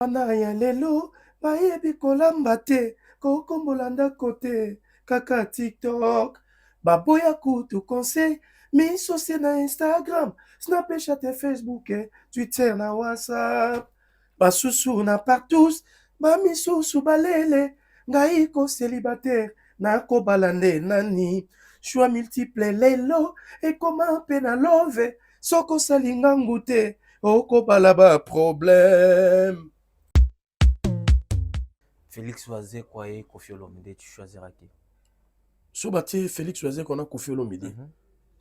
Anaya lelo, bayebi kolamba te, kokombola ndako te, kaka TikTok. Baboya kutu conseil, miso se na Instagram, Snapchat et Facebook, Twitter na WhatsApp. Basusu na partous, bamisusu balele, ngai ko célibataire, nako balande nani. Choix multiple lelo, ekoma mpe na love, soko salinga ngute, oko balaba problème. Félix Oazé, quoi, et Koffi Olomide, tu choisiras qui? Sobati Félix Oazé qu'on a Koffi Olomide.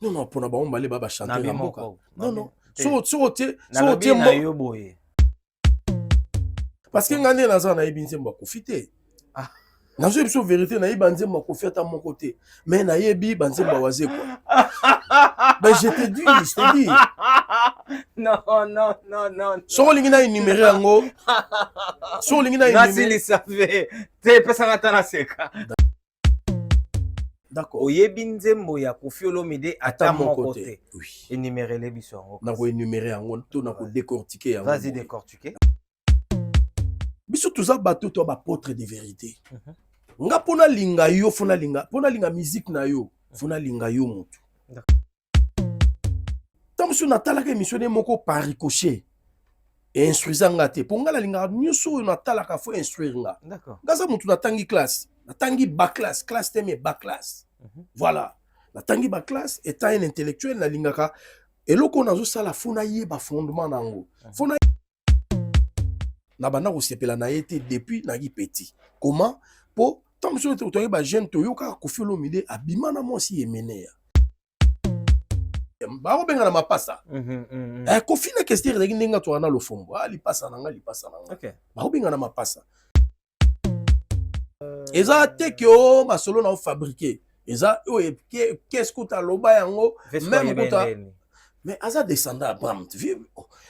Non, non, pour n'avoir on va chanter la mboka. Non, non. So na yo boye. Parce que ngane naza na yebi nzembo kofite. Ah. Nazo yebi vérité na yebi nzembo kofite à mon côté. Mais na yebi nzembo Oazé quoi. Ben je te dis. Non. So lingina énuméré yango. So lingina énuméré. Nasi li savait. Te pesa ngata na seka. D'accord. Oyebi nzembo ya Koffi Olomide à mon côté. Oui. Énumérer les biso yango. Na ko énumérer yango to na ko décortiquer yango. Vas-y décortiquer. Biso tout ça bateau to ba apôtre de vérité. Nga pona linga yo fona linga musique na yo fona linga yo mutu. Tant que natala ke missionné moko par ricochet et instruisant ngate pour nga la linga nyuso natala ka fo instruire nga. D'accord. Ngaza mutu natangi classe, natangi bac classe teme bac classe. Voilà. Natangi bac classe étant un intellectuel na linga ka eloko nazo sala fona yeba fondement nango. Fona na bana ko sepela na été depuis na petit. Comment pour tant que tu es ba jeune to yoka Koffi Olomide abima na mo si emenea. Ba o benga na mapasa. Koffi na question de ndenga to na lo fombo. Ali pasa na nga. OK. Ba o benga na mapasa. Eza te que o masolo na fabriquer. Eza qu'est-ce que ta loba yango même kota. Mais aza descendant Abraham.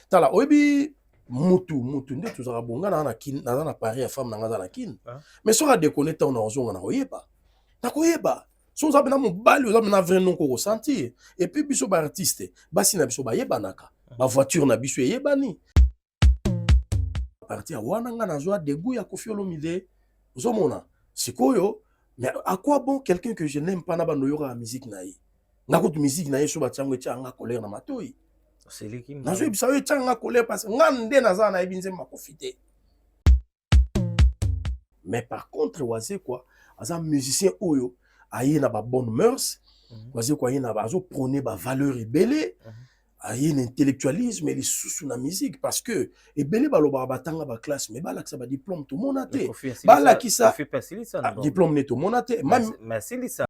Tala obi mutu nde tuzaka bonga na kin na Paris ya femme na ngaza na kin. Mais sera déconnecté on ozonga na koyeba. Na koyeba. So za bena mobali oza na vrai non ko ressentir. Et puis biso ba artiste, basi na biso ba yebanaka. Ba voiture na biso yebani. Parti wana nga na zo de goût ya Koffi Olomide. Ozomona. Sikoyo, mais à quoi bon quelqu'un que je n'aime pas na ba noyora la musique na ye. Na ko musique na ye so ba tsango nga colère na matoi. C'est lui qui m'a. Je sais que nga colère parce que nga nde naza na ebinze ma profiter. Mais par contre Oazé quoi, aza musicien oyo aye na ba bonne mœurs, Oazé quoi aye na ba zo prôner ba valeur rebelle, aye un intellectualisme et les sous na musique parce que ebele baloba batanga ba classe mais ba lakisa ba diplôme tout monate. Ba lakisa diplôme neto monate même merci Lisa.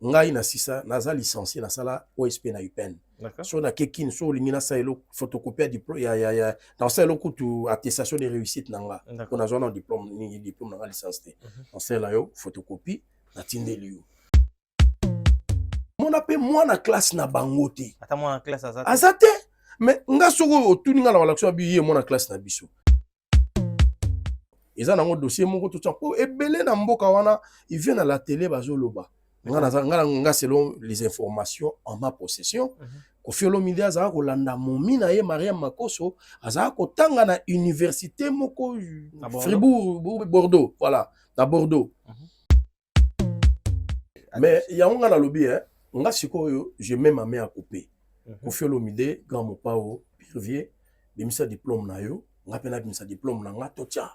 Ngai na sisa naza licencié na sala OSP na UPN. So na kekin so lingina sa elo photocopie diplôme ya dans ça elo kutu attestation de réussite nanga. On a un diplôme na licencié. On sait là yo photocopie na tindeli yo. Mon appel moi na classe na bangote. Ata moi na classe azate. Azate mais nga soko otuninga na relaction bi moi na classe na biso. Eza na ngo dossier moko tout ça po ebele na mboka wana il vient à la télé bazoloba. Nga selon les informations en ma possession, Koffi Olomide azaka kolanda momi na ye Maria Makoso azaka kotanga na université moko Fribourg Bordeaux, voilà, na Bordeaux. Mais ya nga na lobi nga sikoyo je mets ma main à couper. Koffi Olomide grand mopao Pirvier bimisa diplôme na yo, nga pena bimisa diplôme na nga totia.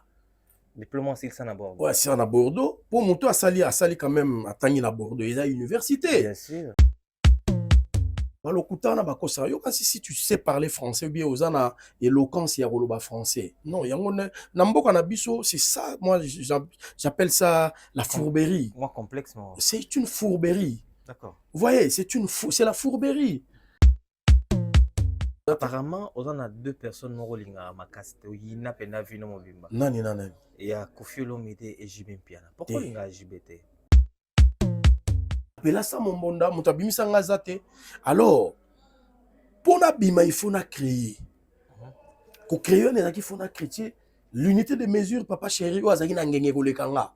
Diplôme c'est ça na Bordeaux. Ouais, c'est à Bordeaux. Pour mon tour, sali quand même à Tangi na Bordeaux. Il y a une université. Bien sûr. Si tu sais parler français ou bien aux ana éloquence ya roloba français. Non, namboka na biso, c'est ça. Moi, j'appelle ça la fourberie. Moi complexe. C'est une fourberie. D'accord. Vous voyez, c'est la fourberie. Apparemment, on a deux personnes qui ont makasi te yina pena vino mobimba. Nani. Il y a Koffi Olomide et JB Mpiana. Pourquoi il y a JBT? Mais là ça mon bonda, mon tabimisa ngazate. Alors, pour na bima il faut na créer. Ko créer on est qu'il faut na créer l'unité de mesure papa chéri o azaki na ngenge ko lekanga.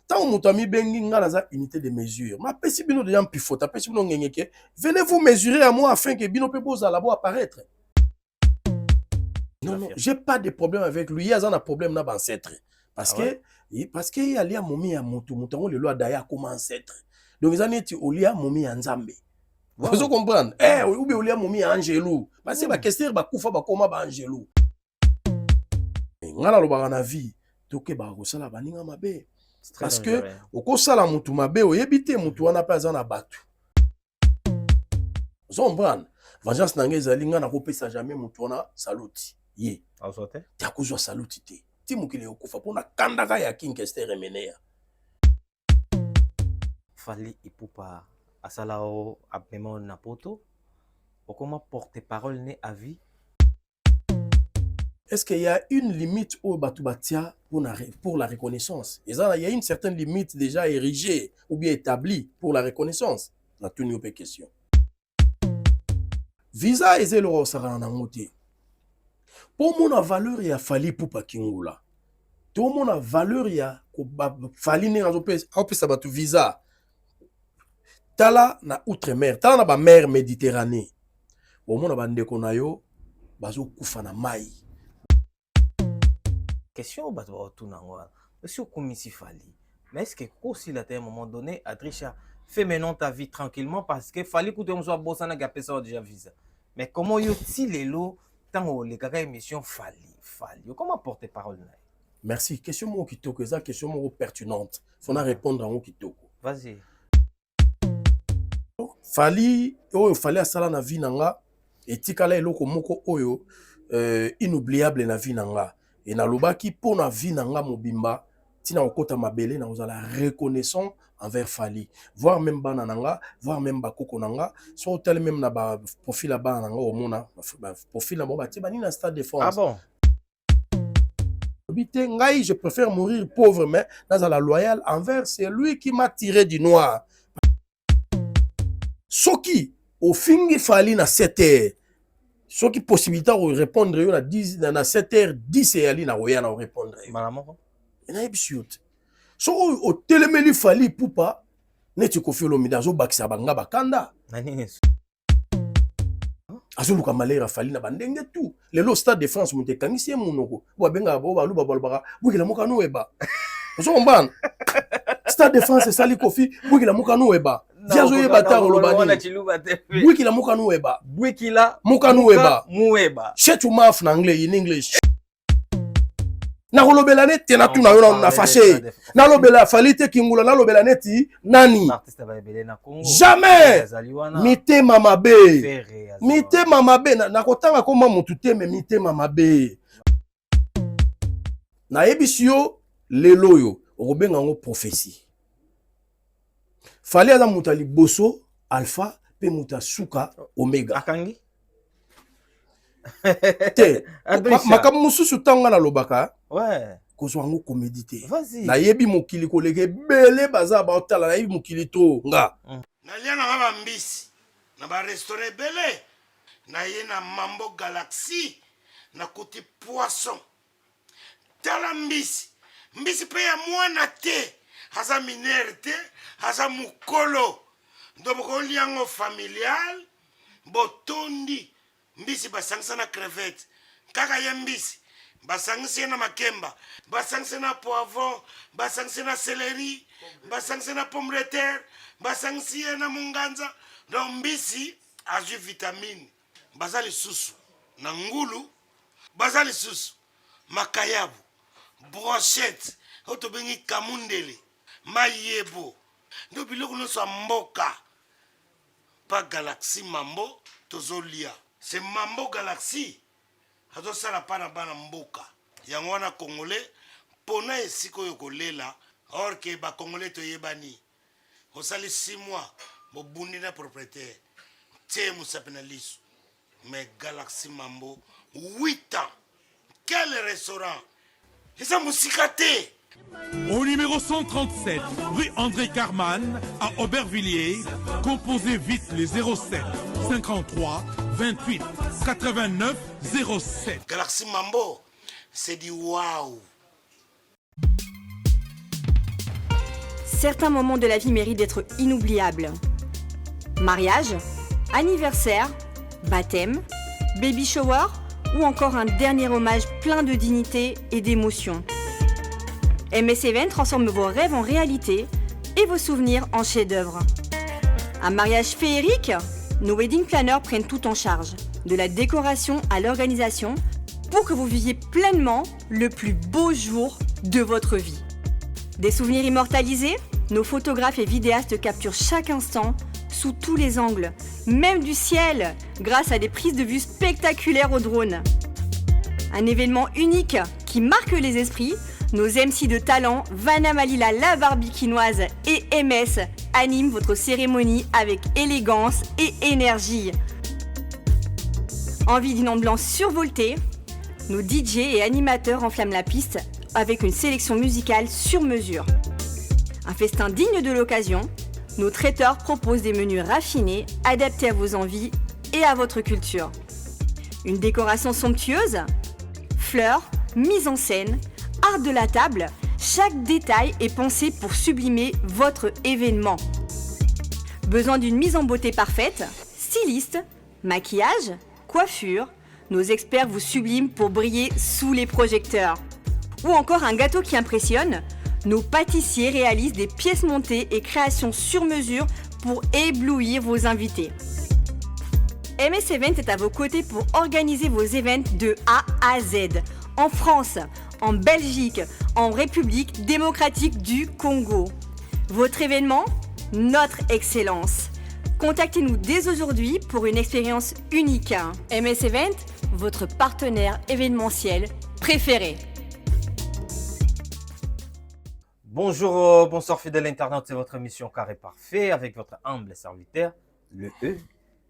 Tant mutami bengi ngala unité de mesure. Ma pesi bino de yam pifota, pesi bino ngenge ke. Venez vous mesurer à moi afin que bino pe boza labo apparaître. Non, non, j'ai pas de problème avec lui. Il y a un problème dans l'ancêtre. Parce que il y a un momi à Moutou. Moutou, le loi d'ailleurs comme ancêtre. Donc, ils ont dit, il y a un momi à Nzambe. Vous comprenez? Ou bien il y a un momi à Angelou. Parce que la question est comment Angelou. Ngala lo ba na vie. Toke ba ko sala baninga mabe. Parce que au sala mutu mabe o yebite mutu wana pa za na batu. Vous comprenez? Vengeance na ngeza linga na kopesa jamais mutu wana saluti. Ye. Azote? Tia kuzwa saluti te. Ti mukile okufa pona kandaka ya King Kester Remenea. Fali Ipupa asalao abmemo na poto. Comment porte-parole né à vie? Est-ce qu'il y a une limite au Batubatia pour la reconnaissance? Il y a une certaine limite déjà érigée ou bien établie pour la reconnaissance? La tenue aux question. Visa et zélo saranangote. Pour mon valeur, il y a Fali Pupa Kingula. Tout mon valeur, il y a Fali Nengazopé visa. Tala na outre-mer, tala na ba mer Méditerranée. Au mon abande konayo, bazo kufana mai. Question au bateau tout n'angwa. Monsieur Komisi Fali. Mais est-ce que aussi à un moment donné, Adricha, fais maintenant ta vie tranquillement parce que Fali coûte un soir bossant à gapé ça déjà visa. Mais comment y-t-il les lots tant les gars émission Fali. Comment porter parole là? Merci. Question mo kitoko, ça question mo pertinente. Faut na répondre en kitoko. Vas-y. Fali à sala na vie nanga etikala eloko moko oyo inoubliable na vie nanga. Et na lobaki pour na vie nanga mobimba tina okota mabele na ozala reconnaissant envers Fali, voir même bana nanga, voir même bakoko nanga, so tel même na ba profil bana nanga au mona profil na ba ti bani na stade de France. Ah bon? Ngai, je préfère mourir pauvre mais dans la loyal envers celui qui m'a tiré du noir. Soki au fingi Fali na 7h. Soki possibilité de répondre na 10 na 7h10 et ali na roya na répondre. Malamoko. Na ebishoot. So au telemeli Fali Pupa neti ko felo midazo bakisa banga bakanda. Nani azoluka malera Fali na bandenge tout. Le stade de France monte kangisi munoko. Bo benga bo balu babalbaka. Bukila mokano weba. Ozo mbana. Stade de France sali kofi bukila mokano weba. Diazo yeba ta olobani. Bukila mokano weba. Bukila mokano weba. Muweba. Shut your mouth in English. Na kolobela neti na tuna yo na fâché. Na lobela Fali te kingula na lobela neti nani? Artiste ba ebele na Congo. Jamais. Mite mamabe. Mite mamabe na kotanga koma mutu te me mite mamabe. Na ebisio lelo yo obenga ngo prophétie. Fali aza muta liboso alpha pe muta suka omega. Akangi? Te makambo mususu tanga na lobaka. Ouais. Kozwa ngo comédité. Vas-y. Na yebi mokili koleke bele baza ba otala na yebi mokili to nga. Na lia na ba mbisi na ba restaurant bele na ye na Mambo Galaxy na kuti poisson. Tala mbisi pe ya mwana te haza minere te haza mukolo ndoboko liango familial botondi mbisi basangisa na crevette kaka ye mbisi basangisi na makemba basangisi na poivron basangisi na céleri basangisi na pomme de terre basangisi na munganza donc mbisi azwi vitamine bazali susu na ngulu bazali susu makayabu brochette otobengi kamundele mayebo ndo biloko nyonso ya mboka pa Galaxy Mambo tozolia c'est Mambo Galaxy azosala pa na bana mboka yango wana congolais mpona esika oyo kolela or ke bacongolais toyebani osali 6 mois bobundi na propriétaire tie mosapi na liso mais Galaxy Mambo 8 ans quel restaurant eza mosika te. Au numéro 137, rue André Carman, à Aubervilliers, composez vite les 07 53 28 89 07. Galaxy Mambo, c'est du waouh. Certains moments de la vie méritent d'être inoubliables. Mariage, anniversaire, baptême, baby shower ou encore un dernier hommage plein de dignité et d'émotion. MS Event transforme vos rêves en réalité et vos souvenirs en chefs-d'œuvre. Un mariage féerique? Nos wedding planners prennent tout en charge, de la décoration à l'organisation, pour que vous viviez pleinement le plus beau jour de votre vie. Des souvenirs immortalisés? Nos photographes et vidéastes capturent chaque instant sous tous les angles, même du ciel, grâce à des prises de vue spectaculaires au drone. Un événement unique qui marque les esprits, nos MC de talent, Vanna Malila la barbikinoise et MS animent votre cérémonie avec élégance et énergie. Envie d'une ambiance survoltée? Nos DJ et animateurs enflamment la piste avec une sélection musicale sur mesure. Un festin digne de l'occasion, nos traiteurs proposent des menus raffinés, adaptés à vos envies et à votre culture. Une décoration somptueuse? Fleurs, mise en scène, art de la table, chaque détail est pensé pour sublimer votre événement. Besoin d'une mise en beauté parfaite? Styliste, maquillage, coiffure, nos experts vous subliment pour briller sous les projecteurs. Ou encore un gâteau qui impressionne? Nos pâtissiers réalisent des pièces montées et créations sur mesure pour éblouir vos invités. MS Event est à vos côtés pour organiser vos événements de A à Z, en France, en Belgique, en République démocratique du Congo. Votre événement? Notre excellence. Contactez-nous dès aujourd'hui pour une expérience unique. MS Event, votre partenaire événementiel préféré. Bonjour, bonsoir fidèles internautes, c'est votre émission Carré Parfait avec votre humble serviteur, le E,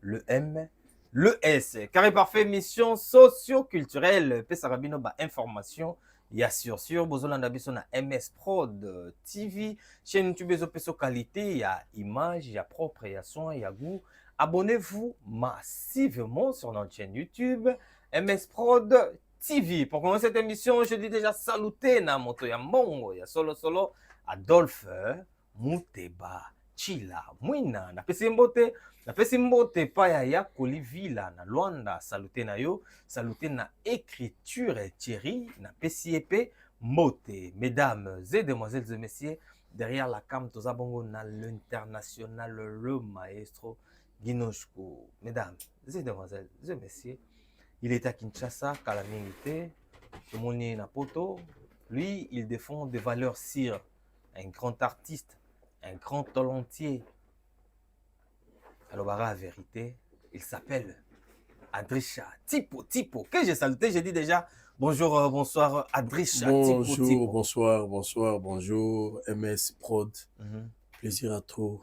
le M, le S. Carré Parfait, mission socio-culturelle, Pesarabino ba information, ya sur Bozolanda biso na MS Prod TV, chaîne YouTube peso qualité, ya image, ya propre, ya son, ya goût. Abonnez-vous massivement sur notre chaîne YouTube MS Prod TV. Pour commencer cette émission, je dis déjà saluter na moto ya mongo ya solo Adolphe Muteba Chila Mwina na pesi mbote pa ya Kolivila na Luanda. Saluter na yo, saluter na écriture Thierry na pesi épée mote. Mesdames et demoiselles et messieurs, derrière la cam toza bongo na l'international le maestro Ginoshko. Mesdames et demoiselles et messieurs, il est à Kinshasa, Kalamingité, Moni Napoto. Lui, il défend des valeurs sires. Un grand artiste, un grand talentier. Alors, la vérité, il s'appelle Adrisha Tipo. Que j'ai saluté, j'ai dit déjà bonjour, bonsoir, Adrisha Bonjour, Tipo. bonjour, MS Prod. Plaisir à trop.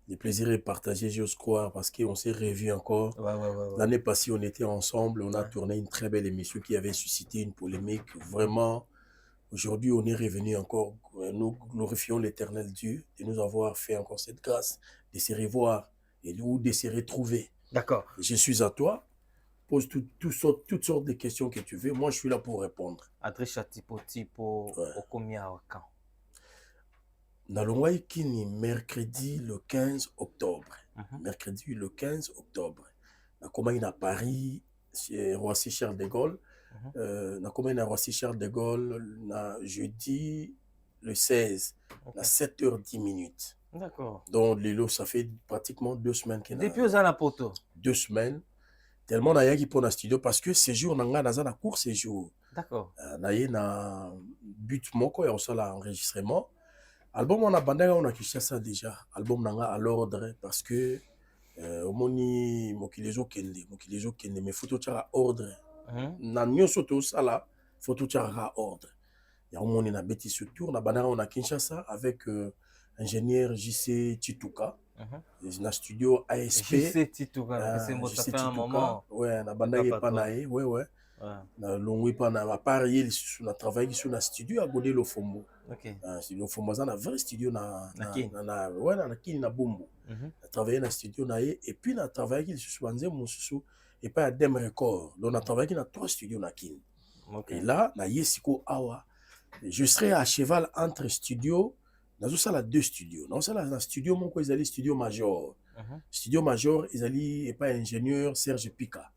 Le plaisir est partagé, j'ose croire, parce qu'on s'est revus encore. Ouais. L'année passée, on était ensemble, on a tourné une très belle émission qui avait suscité une polémique. Vraiment, aujourd'hui, on est revenu encore. Nous glorifions l'éternel Dieu de nous avoir fait encore cette grâce, de se revoir et de se retrouver. D'accord. Je suis à toi. Pose toutes sortes de questions que tu veux. Moi, je suis là pour répondre. Adrisha Tipo, Ouais. au combien au camp? Nalongwai Kini, mercredi le 15 octobre. Mercredi le 15 octobre. Nakomai à Paris, chez Roissy Charles de Gaulle. Nakomai à Roissy Charles de Gaulle, jeudi le 16, à 7h10. D'accord. Donc, Lilo, ça fait pratiquement 2 semaines. Depuis aux Anapoto. 2 semaines. Tellement na yaki pour na studio parce que ces jours nanga naza na court séjour. D'accord. Na ye na but moko ya osala enregistrement. Album on a bandé on a Kinshasa déjà. Album nanga à l'ordre parce que omoni mokilezo kende mais photo tchara ordre. Na nyonso to sala photo tchara ordre. Ya omoni na beti sur tour na bandé on a Kinshasa avec ingénieur JC Chituka. Na studio ASP. JC Chituka, ça fait un moment. Ouais, na bandé pas nae, ouais. Na longwe pa na appareil na travail sur na studio à Godé Lofombo. OK. Studio Lofombo ça na vrai studio na Kini na Bumbu. Na travaillé na studio na et puis na travaillé sur Banze Mosusu et pas à Dem Record. Donc na travaillé na 3 studios na Kini. Et là na Yesiko Awa. Je serai à cheval entre studio. Dans ça la 2 studios. Dans ça la studio mon quoi ils allaient studio major. Studio major ils allaient et pas ingénieur Serge Pika.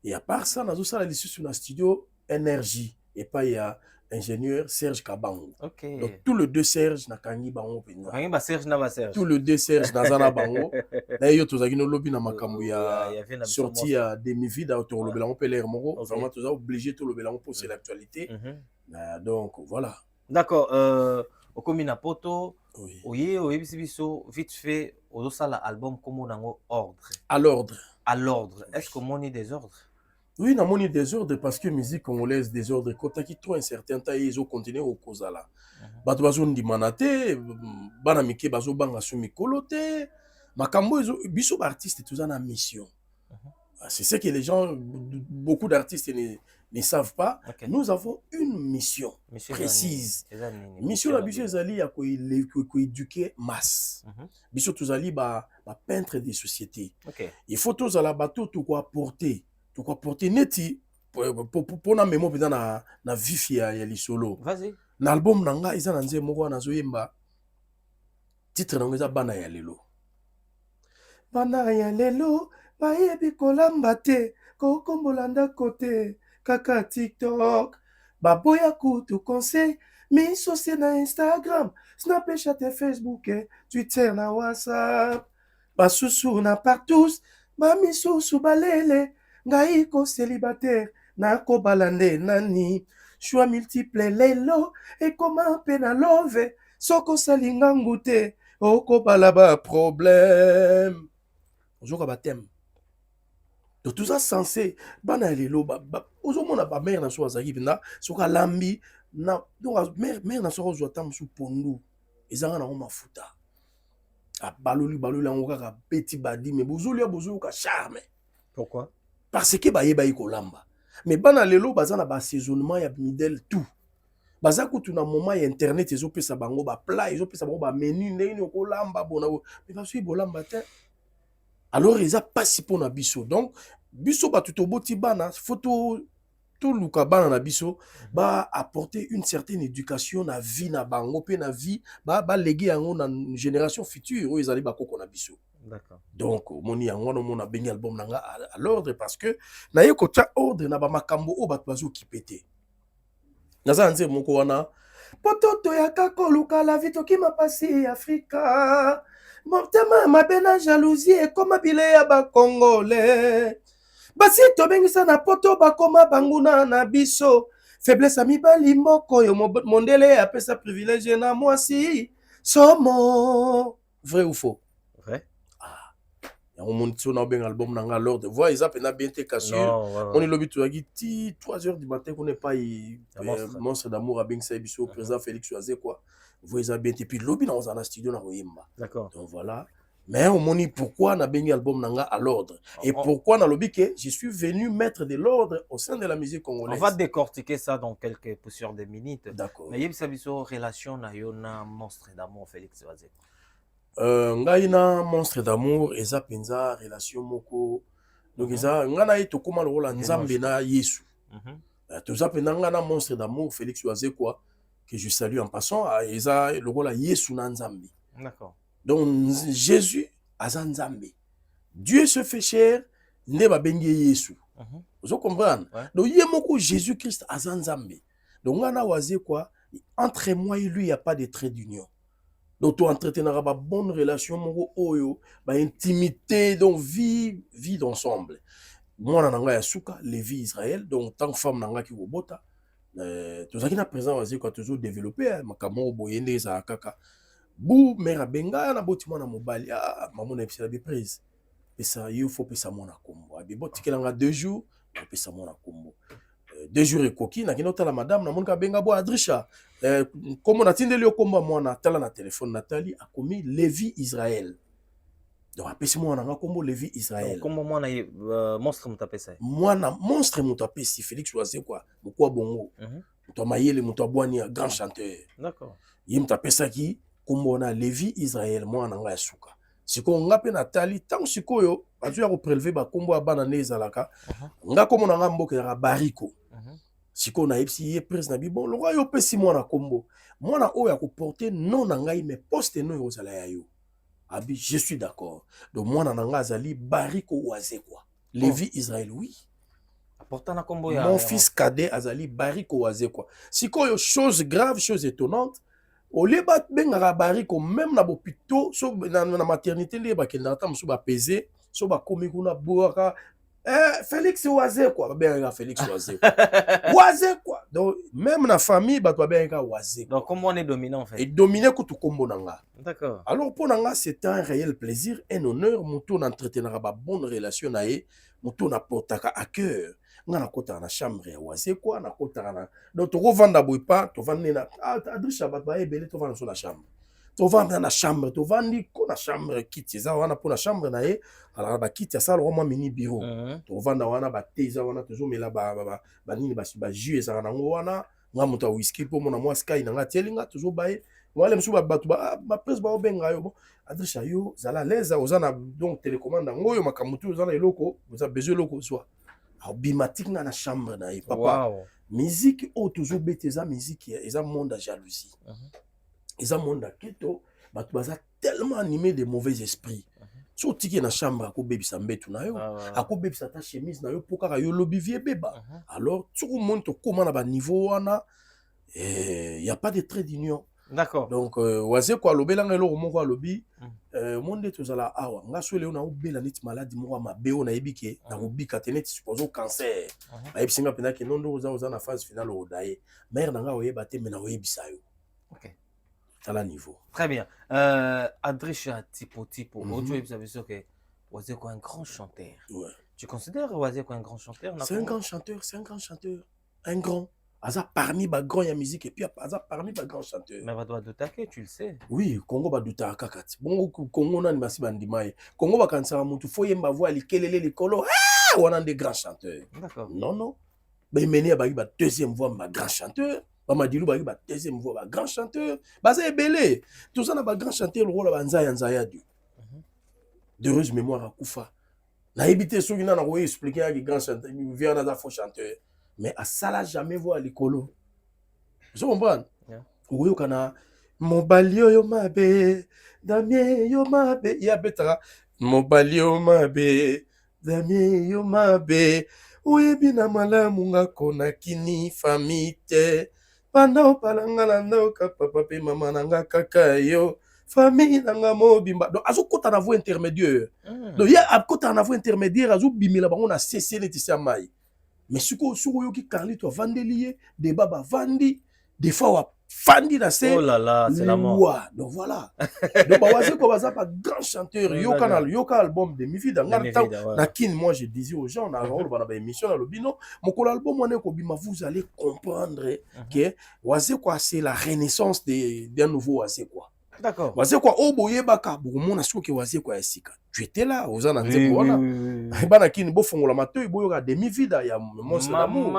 Et à part ça, nous avons sur le studio Énergie. Et pas il y a ingénieur Serge Kabango. Ok. Donc tout le deux Serge na kangi bango penza. Rangi ba Serge na ba Serge. Tout le deux Serge na zana bango. D'ailleurs tous agino lobby na makambu ya ya vient sorti à demi-vide à autour le belango pele moko. Ok. Vraiment tous obligé tout le belango pour c'est l'actualité. Donc voilà. D'accord. Okomina poto. Oui. Oye biso vite fait osala album comme nango ordre. À l'ordre. À l'ordre. Est-ce qu'on monnaie des ordres? Oui, na moni désordre parce que musique congolaise désordre kota ki trop un certain temps ils ont continué au cause là. Bato bazo ndimana te, bana mike bazo banga so mikolo te. Makambo biso ba artiste tous en mission. C'est ce que les gens, beaucoup d'artistes ne savent pas. Okay. Nous avons une mission précise. Mission la biso ezali ya ko éduquer masse. Biso tozali ba peintre des sociétés. Okay. Il faut tous à la bateau tout quoi porter. Tu quoi porter neti pour na mémo pena na vif ya lisolo. Vas-y. Na album nanga isa na nze moko na zoyemba. Titre nanga eza bana ya lelo. Bana ya lelo bayebi kolamba te kokombola ndako te kaka TikTok. Baboya kutu conseil miso se na Instagram, Snapchat et Facebook, Twitter na WhatsApp. Basusu na partout, bamisusu balele. Ngai ko célibataire na ko balande nani choix multiple lelo et comment pe na love soko salinga ngute oko balaba problème ozoka batem donc tout ça censé bana lelo ozomona ba mère na so azaki bina soka lambi na donc mère na so ozwa tam su pondu ezanga na mafuta a baloli yango kaka petit badi mais bozoli ka charme. Pourquoi? Parce que bayeba ikolamba. Mais bana lelo baza na ba assaisonnement ya midel tout. Baza kutu na moment ya internet ezo pesa bango ba plat, ezo pesa bango ba menu ndeni okolamba bona. Mais parce que bolamba te. Alors ils a pas si pour na biso. Donc biso ba tutoboti bana photo tout luka bana na biso ba apporter une certaine éducation na vie na bango pe na vie ba léguer yango na génération future où ils allaient ba koko na biso. D'accord. Donc moni yango no mona bengi album nanga à l'ordre parce que na ye ko tia ordre na ba makambo o bato bazo kipete. Naza nze moko wana pototo ya kakoluka la vie tokima pasi Afrika. Motema mabena jalousie ekoma bile ya ba Congolais. Basi tobengisa na poto bakoma banguna na biso. Faiblesse à mibali moko yo mondele apesa privilège na mwasi. Somo vrai ou faux? Vrai. On monte sur un album dans l'ordre. Voix, ils appellent bien tes cassures. On est lobby tout à 3h du matin qu'on n'est pas monstre d'amour à bien ça biso président Félix Choisé quoi. Voix ils bien et puis lobby dans un studio na Royemba. D'accord. Donc voilà. Mais on moni pourquoi na bengi album nanga à l'ordre et pourquoi na lobby que je suis venu mettre de l'ordre au sein de la musique congolaise. On va décortiquer ça dans quelques poussières de minutes. D'accord. Mais yebisa biso relation na yo na monstre d'amour Félix Choisé. Ngai na monstre d'amour eza penza relation moko donc eza ngana ye tokoma lokola nzambe na Yesu toza penza ngana monstre d'amour Félix Choisé quoi que je salue en passant eza lokola Yesu na nzambe. D'accord. Donc Jésus aza nzambe, Dieu se fait chair nde ba bengi Yesu. Vous comprenez? Donc ye moko Jésus Christ aza nzambe. Donc ngana waze quoi entre moi et lui il y a pas de trait d'union. Donc, tu entretenir une bonne relation, une intimité, donc vie d'ensemble. Moi, je suis Yasuka, Lévi Israël, donc tant que femme, je suis Bota. Tout ça qui est présent, c'est quoi toujours développé, Makamo, Boyende, Zakaka. Bou, mère Benga, na boti mwana mobali, maman na epsi la beprise. Et ça, il faut que ça mona kombo. Abi boti kelanga 2 jours, on ça mona kombo. 2 jours et coquille, na kinota la madame, na monka benga bo Adrisha. Comme on a tindé le combat, moi, na tala na téléphone, Nathalie a commis Lévi Israël. Donc, après, moi, on a combo Lévi Israël. Comment moi, monstre m'tapé ça? Moi, na monstre m'tapé si Félix Choisé quoi. Pourquoi bongo? Mouta Mayele, Mouta Boani, grand chanteur. D'accord. Il m'tapé ça qui, comme on a Lévi Israël, moi, on a Yasuka. Si on a appelé Nathalie, tant que yo, tu as prélevé ba combo à banane zalaka. On a comme on a mboke ya bariko. Si on a epsi prise na bi bon, le roi yo pesi moi na combo. Moi na o ya ko porter non na ngai mais poste non yo zala ya yo. Abi je suis d'accord. Donc moi na nga zali bariko oise quoi. Lévi Israël oui. pourtant na kombo mon fils cadet azali Bariko Wazekwa. Sikoyo chose grave, chose étonnante. Au lieu de Bariko, même na bopito, so na maternité li ba kenda tam so ba pesé, so ba komikuna boaka. Félix Wazekwa, ba Félix Wazekwa. Wazekwa. Donc même na famille ba to ba Wazekwa. Donc comment on est dominant en fait? Et dominer ko to kombo nanga. D'accord. Alors pour nanga c'est un réel plaisir, un honneur, muto n'entretenera ba bonne relation na ye, muto na portaka à cœur. Nga na kota na chambre ya Wazekwa na kota na donc to vanda boy pa to vanda na adrisha ba ba ebele to vanda sur la chambre to vanda na chambre to vandi ko na chambre kiti za wana pour la chambre na ye ala ba kiti ya sala vraiment mini bureau to vanda wana ba teza wana toujours mela ba nini ba jus za na wana nga muta whisky pour mona moi sky na nga telinga toujours ba ye wale msu ba batu ba presse ba obenga yo bon adrisha yo zala leza ozana donc télécommande ngoyo makamutu ozana eloko vous avez besoin loko soit bimatique na na chambre na ye papa wow. Musique o toujours bête eza musique eza monde à jalousie eza monde à keto batu baza tellement animé de mauvais esprits so tiki na chambre ako bebisa mbetu na yo ako bebisa ta chemise na yo po kaka yo lobi vie beba alors tout le monde to koma na ba niveau wana y a pas de trait d'union. D'accord. Donc Wazekwa lobelanga eloko moko alobi monde tozala awa nga so leo na obela neti maladie moko ma beo na yebike na obika te neti supposé cancer ba yebisinga pena ke nondo oza na phase finale o daye mère na nga oyeba te mais na oyebisa yo. OK. Tala niveau. Très bien. Adrisha Tipo aujourd'hui vous avez sûr que Wazekwa est un grand chanteur. Ouais. Tu considères Wazekwa un grand chanteur? C'est un grand chanteur, un grand. Aza parmi ba grand ya musique et puis aza parmi ba grand chanteur. Mais va doit douter, tu le sais. Oui, Congo ba douta kakati. Bon Congo na masi bandimai. Congo ba kansa mutu fo yemba voix likelele likolo. Ah, wana des grands chanteurs. D'accord. Non. Ba meni ba ba deuxième voix ba grand chanteur. Ba madilu ba deuxième voix ba grand chanteur. Ba za ebele. Tout ça na ba grand chanteur le rôle ba nzaya du. D'heureuse mémoire à Koufa. Na ebité soki na ko expliquer à grand chanteur, il vient na faux chanteur. Mais à ça là jamais voir l'écolo. Je comprends. Oui, kana mobalio yo mabe, damien yo mabe, ya betara mobalio mabe, damien yo mabe. Oui, bina malamu nga kona kini famite. Panda palanga na ndoka papa pe mama nanga kaka yo. Famille nanga mobimba. Donc azo kota na voie intermédiaire. Donc ya kota na voie intermédiaire azo bimila bango na cessé netisa mai. Mais suko yoki Carlito vandelier débat ba vandi des fois fandi na c'est oh là là c'est la mort. Donc voilà. Donc Wazekwa baza pas grand chanteur yoka album de mi vie dans na kin moi je disais aux gens na rôle ba émission na lobino mon album wana ko bima vous allez comprendre que Wazekwa c'est la renaissance d'un nouveau Wazekwa. D'accord. Wazekwa oboye baka bomona soki Wazekwa esika. Tu étais là aux ana nzeko wana. Bana kini bo fongola matoi boyoka demi vida ya monstre d'amour.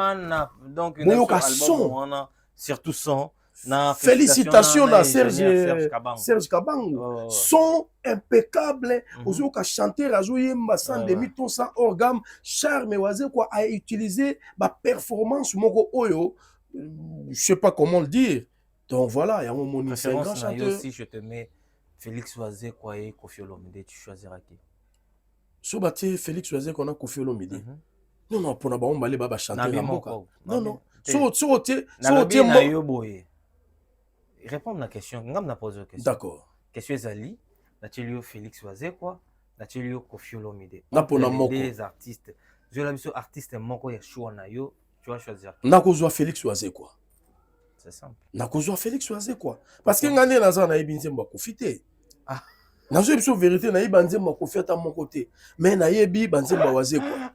Donc une album surtout son na félicitations à Serge Kabango. Son impeccable. Ozoka chanter azoyemba sans demi ton sans organe charme Wazekwa a utilisé ma performance moko oyo je sais pas comment le dire. Donc voilà, il y a un moment c'est un grand chanteur. Si je te mets Félix Wazekwa et Koffi Olomide, tu choisiras qui? Sobate Félix Wazekwa na Koffi Olomide. Non, pour na ba on balé ba chanter na mboka. Non. So na yo boye. Répondre à la question, ngam na pose la question. D'accord. Question ezali, na tchelio Félix Wazekwa, na tchelio Koffi Olomide. Na pona moko. Des artistes. Je l'ai vu sur artiste moko ya choix na yo, tu vas choisir. Na kozwa Félix Wazekwa. C'est simple. Na kozwa Félix Wazekwa. Parce que ngane na za na ebinzemba kofite. Na zo biso vérité na yebi nzemba kofita mon côté. Mais na yebi banzemba Wazekwa.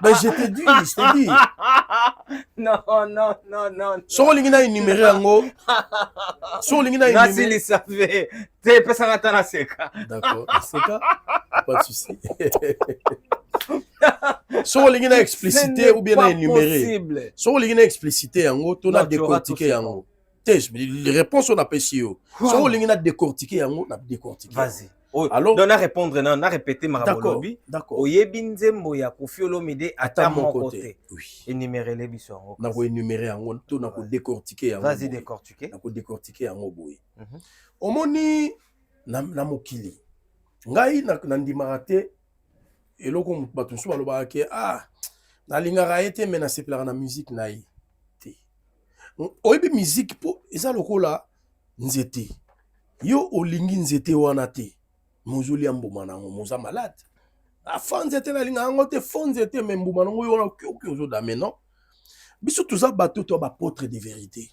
Ben je te dis. Non. So lingi na énumérer yango. So lingi na énumérer. Nasi li savait. Te pesa ngata na seka. D'accord. Seka. Pas de souci. So lingi na explicité ou bien na énumérer. So lingi na explicité yango, to na décortiquer yango. Les réponses on a pêché yo. So lingi na décortiquer yango, na décortiquer. Vas-y. Alors on a répondre na répéter marabolobi. D'accord. Oyebi nzembo ya Koffi Olomide ata mon côté. Oui. Énumérer les biso yango. Na ko énumérer yango, to na ko décortiquer yango. Vas-y décortiquer. Na ko décortiquer yango boy. Omoni na mokili. Ngai na ndimaka te eloko bato nso balobaka ke nalingaka ye te me nasepelaka na musique na ye te. Oyebi musique po eza lokola nzete. Yo olingi nzete wana te. Mozolia mbuma nango moza malade. Afa nzete nalinga yango te fo nzete me mbuma nango yo wana oki ozodame non. Biso tuza bato to bapotre de vérité.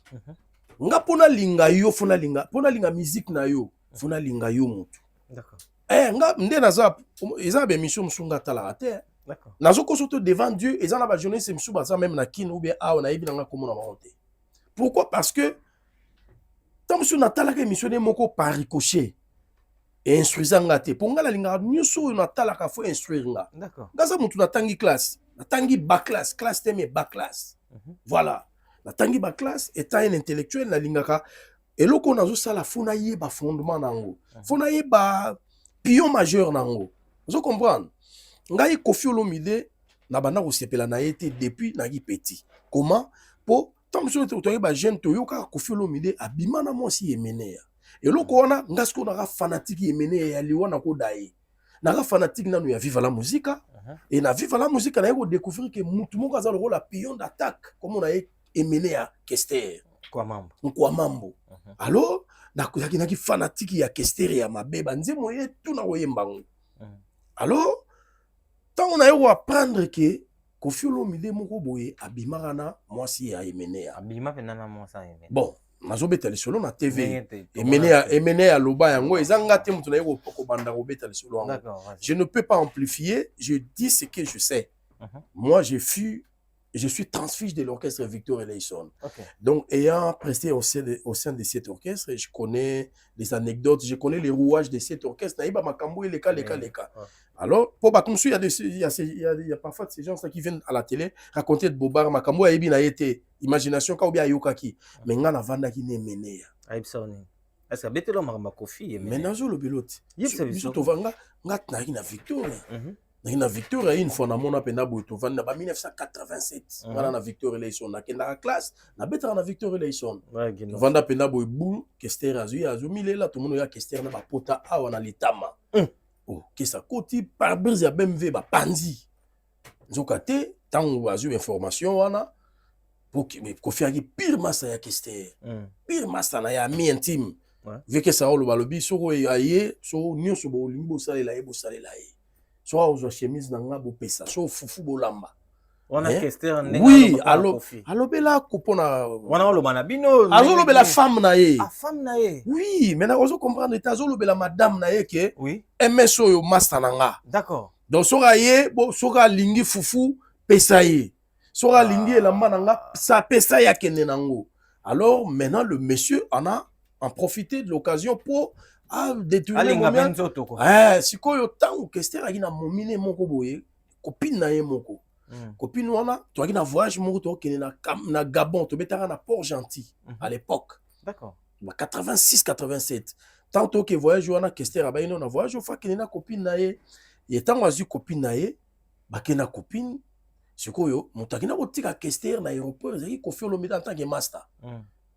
Nga pona linga yo fona linga musique na yo fona linga yo mutu. D'accord. Nga nde naza eza be mission musunga talaka te. D'accord. Nazo ko surtout devant Dieu eza na ba jeunesse musu baza même na kin ou bien awa na yebi nanga komona monte. Pourquoi? Parce que tant musu na talaka émission de moko par ricochet et instruisant nga te. Pour nga la linga nyusu na talaka fo instruire nga. D'accord. Ngaza mutu na tangi classe, na tangi bas classe, classe te mais bas classe. Voilà. Na tangi bas classe étant un intellectuel na lingaka eloko nazo sala fona yeba fondement nango. Fona yeba pion majeur nango. Vous comprenez? Ngai Koffi Olomide na banda ko sepela na été depuis nagi petit. Comment? Po tant que tu ba jeune to yoka Koffi Olomide abima na mo si emenea. Eloko wana ngasko na fanatique emenea ya liwana ko dai. Na fanatique nanu ya Viva la musique et na Viva la musique na yeko découvrir que mutu moko azalo ko la pion d'attaque comme on a emenea Kester. Kwa mambo. Alors na fanatique ya Kester ya mabeba nzemo ye tout na oyembango. Alors tant on a eu à apprendre que Koffi Olomide moko boye abimaka na mwasi ya emenea. Abima penana mwasa emenea. Bon, nazobeta lisolo na TV. Emenea loba yango ezanga te mutu na yeko poko banda robeta lisolo yango. D'accord. Je ne peux pas amplifier, je dis ce que je sais. Moi je suis transfuge de l'orchestre Victor Eleison. Okay. Donc, ayant presté au sein de cet orchestre, je connais les anecdotes, je connais les rouages de cet orchestre. Naïba Makambo et les cas. Alors, pour Bakumsu, il y a parfois ces gens qui viennent à la télé raconter de Bobar Makambo et Ebi na été imagination ka ou bien Yokaki. Mais ngana vanda qui ne menea. Est-ce que betelo maramba Koffi mais nazo le pilote. Yip biso to vanga ngat na Victor. Na Victor une fois na mona pena boito vanda ba 1987. Wana na Victor Eleison na kenda classe na betra na Victor Eleison. Vanda pena boibu Kester azu milela to mono ya Kester na ba pota awa na litama. Oh, kesa koti par brise ya BMW ba panzi. Nzoka te tango azu information wana pour que Koffi aki pire massa ya Kester. Pire massa na ya ami intime. Vu que ça lo balobi soko aye so nyonso bo limbo salela e bo salela e. So ozo chemise na nga bo pesa so fufu bo lamba. Wana Kester ndenga. Oui, allo bela kupona. Wana lo bana bino. Azolo bela femme na ye. Ah femme na ye. Oui, mais na ozo comprendre azolo bela madame na ye ke. Oui. MSO yo master na nga. D'accord. Donc soka ye bo soka lingi fufu pesa ye. Soka lingi elamba na nga sa pesa ya kende nango. Alors maintenant le monsieur en profité de l'occasion pour détourner le moment. Si quoi yo tango Kester aki na momine moko boye copine na ye moko. Copine wana to aki na voyage moko to kene na Gabon to betaka na Port-Gentil à l'époque. D'accord. 86 87. Tantôt que voyage wana Kester abayino na voyage fa kene na copine na ye. Et tango azu copine na ye ba kena copine sikoyo mutaki na kotika Kester na aéroport ezaki Koffi Olomide en tant que master.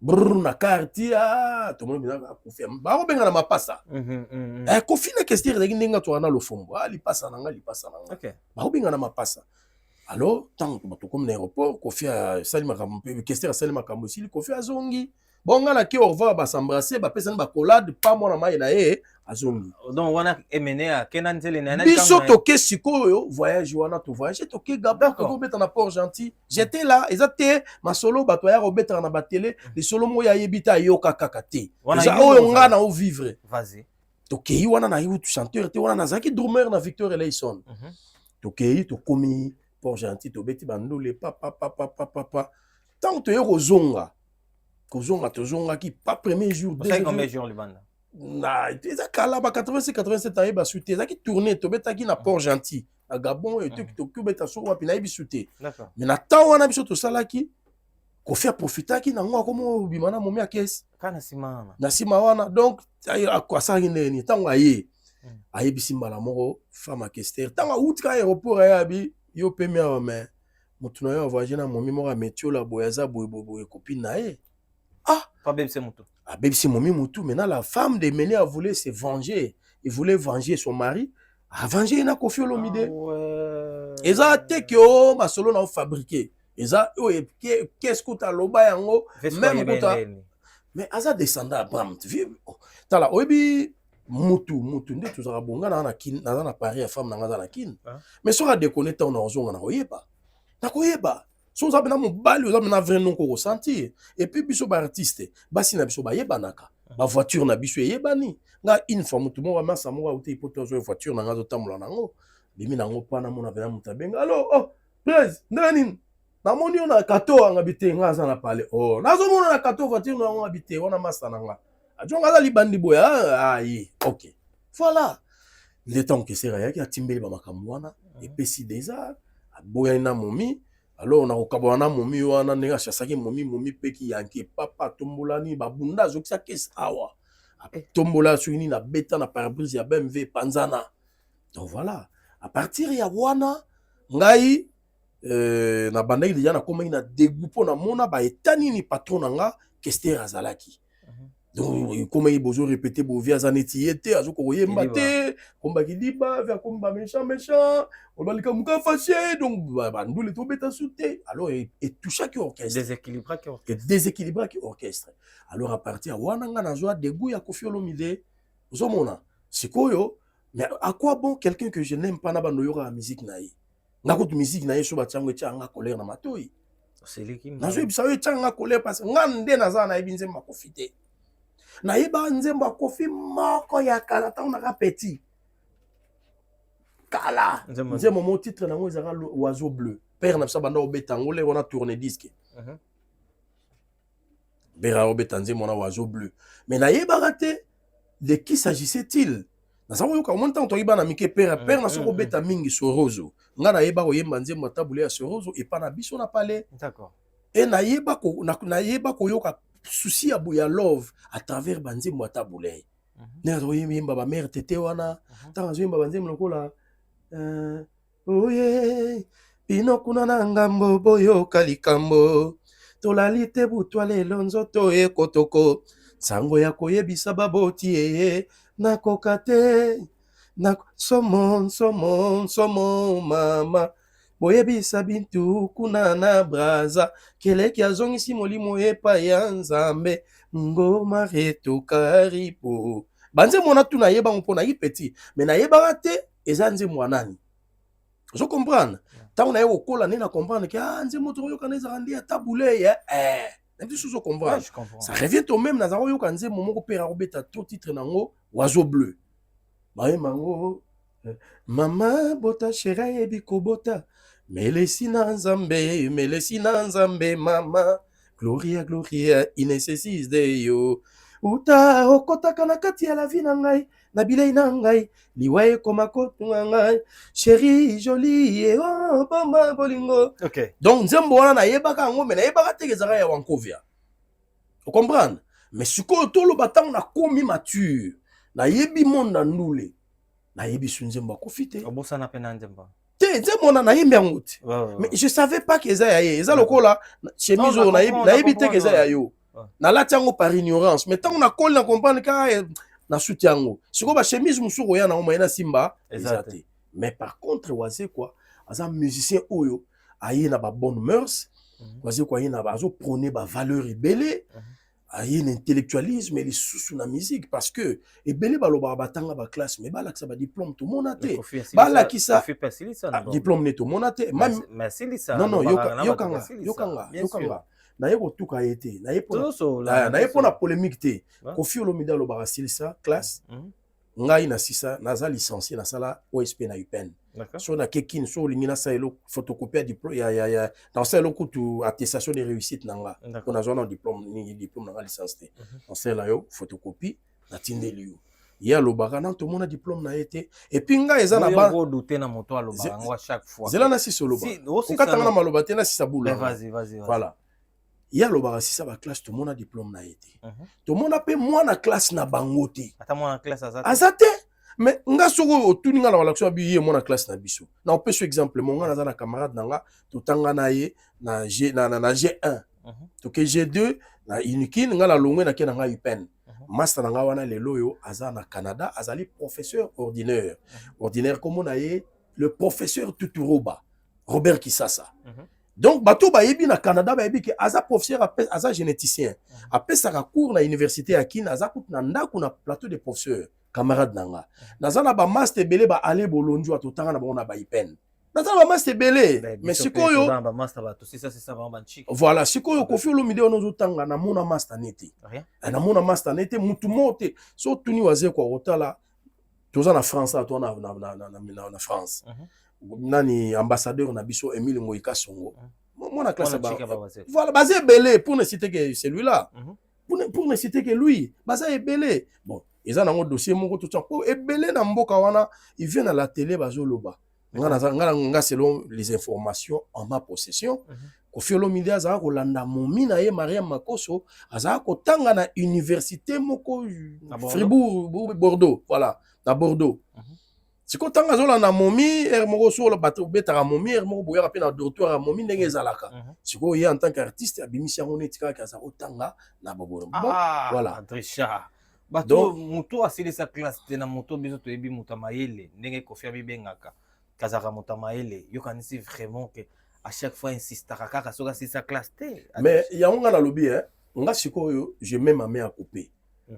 Brrr na quartier to mo mina Koffi ba ko benga na mapasa. Koffi na Kester ezaki ndenga to na lofombo li pasa nanga. OK. Ba ko benga na mapasa. Alors tant que comme na aéroport Koffi salima kampo Kester salima kampo si Koffi azongi. Bonga na ki au revoir ba s'embrasser ba pesa ba collade pas moi na mai na ye azongi. Donc wana emenea kenan tele na biso toke sikoyo voyage wana to voyage toke Gabon to beta na Port-Gentil. J'étais là, ezate ma solo bato ya robeta na ba télé, les solo mo ya yebita yoka kakate. Eza oyo nga na o vivre. Vas-y. Toke wana na yu chanteur te wana na zaki drummer na Victor Eleison. Toke to komi Port-Gentil to beti bandole papa. Tant to yo zonga. Kozonga qui pas premier jour deuxième jour. Combien de jours le banda? Na ezakala ba 86 87 ans ba souté ezaki tourner to betaki na Port-Gentil na Gabon et to kubeta so wapi na ibisouté. D'accord. Mais na temps wana biso to salaki Koffi a profitaki na ngwa komo bimana momi akes kana simana. Na sima wana donc kwa sangi neni tango aye ayebisi mbala moko femme Kester tango utika aéroport ayabi yo pemia mais mutu na yo voyager na momi moko metio la boyaza boye copine na ye. Pas bébé Moutou. Bébé Momi Moutou, maintenant la femme de Méné a voulu se venger. Il voulait venger son mari. Avenger na Koffi Olomide. ouais. Eza te que o masolo na fabriquer. Eza qu'est-ce que ta loba yango même kuta. Mais aza descendant Abraham. Tala oyebi mutu nde tozaka bonga na kin na Paris ya femme na ngaza na kin. Mais soka déconnecter on ozonga na koyeba. Na koyeba. So za bena mobali oza bena vrai non ko ressentir. Et puis biso ba artiste, basi na biso ba yebanaka. Ba voiture na biso yebani. Nga une fois mutu mo masa mo auto ipoto zo voiture na ngazo tamula nango. Bimi nango pana mona vena mutabenga. Allo oh, please, ndani. Na moni ona kato anga bite ngaza na pale. Oh, nazo mona na kato voiture na ngo habite wana masa na nga. Ajonga za libandi boya ayi. OK. Voilà. Le temps que c'est rien qui a timbeli ba makambo wana et pesi déjà boya na momi. Alors on a okabona momi wana nenga chasaki momi peki yanki papa tombolani babunda zokisa kesa awa. Tombola suini na beta na pare-brise ya BMW panzana. Donc voilà, à partir ya wana ngai na bandaki déjà na komaki na dégoût na mona ba etani ni patron nga Kester azalaki. Donc comme il bozo répéter bo via zaneti yete azoko koyemba te komba kiliba via komba méchant on va lika muka fâché donc bandule to beta souté alors et toucha qui orchestre déséquilibré qui orchestre alors à partir wana nga na joie dégoût ya Koffi Olomide ozomona sikoyo mais à quoi bon quelqu'un que je n'aime pas na bando yoka la musique naïe na ko musique naïe so ba tsango tshanga colère na matoi c'est liki na zo bisa yo tshanga colère parce nga nde na za na ibinze makofite na yeba nzembo ya Koffi moko ya kala ta on a petit kala nzembo mon titre na ngo ezaka oiseau bleu père na bisa banda obeta ngole on a tourné disque bera obeta nzembo na oiseau bleu mais na yeba raté de qui s'agissait-il na sa yo ka monta to yeba na mike père na so obeta mingi sorozo nga na yeba ko yemba nzembo tabule ya sorozo et pas na biso na palais d'accord et na yeba ko yoka souci à ya love à travers banzembo tabule na to yemba ba mère tete wana ta zo yemba banzembo lokola oye bino kuna na ngambo boyo kalikambo tolali te butwa lelo nzoto ekotoko sango ya koyebisa baboti eye nakoka te somo mama boyebisa bintu kuna na braza keleki azongisi molimo epai ya nzambe ngoma reto karipo banzembo na tuna yeba mpo na petit mais na yeba te eza nzembo nani je comprends tant na yo kola ne na comprendre que nzembo to yoka neza randi ya tabule ya même si je comprends ça revient au même na zaro yoka nzembo moko pera robeta to titre nango oiseau bleu ba mango mama bota shera yebi kobota melesi na nzambe mama gloria inesesis de yo uta okotaka na kati ya la vie na ngai na bilei na ngai liwa ekoma kotunga ngai chéri jolie oh bamba bolingo okay donc nzembo wana na yebaka yango mais na yebaka te ezaka ya Wankovia vous comprendre mais sikoyo toloba ntango na komi mature na yebi monde ndule na yebi sunzembo Koffi te obosana pe na nzembo te nzembo na yembi yango te mais je savais pas que eza ya ye eza lokola chemise oyo na yebi te que eza ya yo na lati yango par ignorance mais ntango na koli na comprendre kaka na suti yango sikoyo ba chemise musuku oya nango mayena simba eza te mais par contre waze quoi aza musicien oyo aye na ba bonne mœurs waze quoi aye na ba azo prôner ba valeur ebele aye na intellectualisme et les sous na musique parce que ebele baloba batanga ba classe mais balakisa ba diplôme tout mona te balakisa diplôme ne tout mona te non yokanga na yeko tuka été na yepo na polémique te Koffi Olomide alobaka silisa classe ngai na sisa naza licencié na sala OSP na UPN so na kekin so lingi na saelo photocopie diplôme ya na saelo kutu attestation de réussite nanga ko na zona diplôme na licence te on sala yo photocopie na tindeli yo ya lobaka na to mona diplôme na été et puis ngai eza na ba douter na moto alobaka ngo chaque fois zela na sisa loba okatanga na maloba te na sisa bula vas-y voilà ya lobaka sisa ba classe to mona diplôme na été to mona pe mwana classe na bango te ata mwana classe azate mais nga soko otuni nga na relaction bi ye mwana classe na biso na opeso exemple monga na za na camarade nanga to tanga na ye na G1 to ke G2 na unikin nga la longwe na ke na nga UPN master nanga wana lelo yo aza na Canada azali professeur ordinaire ordinaire comme on a le professeur Tuturoba Robert Kisasa donc bato bayebi na Canada bayebi ke aza professeur aza généticien apesaka cours na université ya Kina aza kutu na ndako na plateau de professeur camarade nanga naza na ba master belé ba aller bolonjo atotanga na bona ba ipen naza ba master belé mais sikoyo ba master ba to c'est ça vraiment chic voilà sikoyo Koffi Olomide onozo tanga na mona master nete na mona master nete mutu mote so tuni waze kwa otala toza na France to na France nani ambassadeur na biso Emile Moïka Songo mona classe ba voilà basé belé pour ne citer que celui-là pour ne citer que lui basé belé bon ils ont un dossier moko tout ça pour belé na mboka wana il vient à la télé bazoloba nga selon les informations en ma possession Koffi Olomide aza kolanda momi na ye Mariam Makoso aza kotanga na université moko Fribourg Bordeaux voilà na Bordeaux siko tanga zola na momi moko sur le bateau betara momi moko boya pe na dortoir momi ndenge ezalaka siko ye en tant qu'artiste abimisi yango netika kaza otanga na Bordeaux bon voilà Andrisha bato muto asili sa classe te na moto biso to ebi mutamayele ndenge Koffi abibengaka kazaka mutamayele yo kanisi vraiment que à chaque fois insistaka kaka soka si sa classe te mais yango nga na lobi nga sikoyo je mets ma main à couper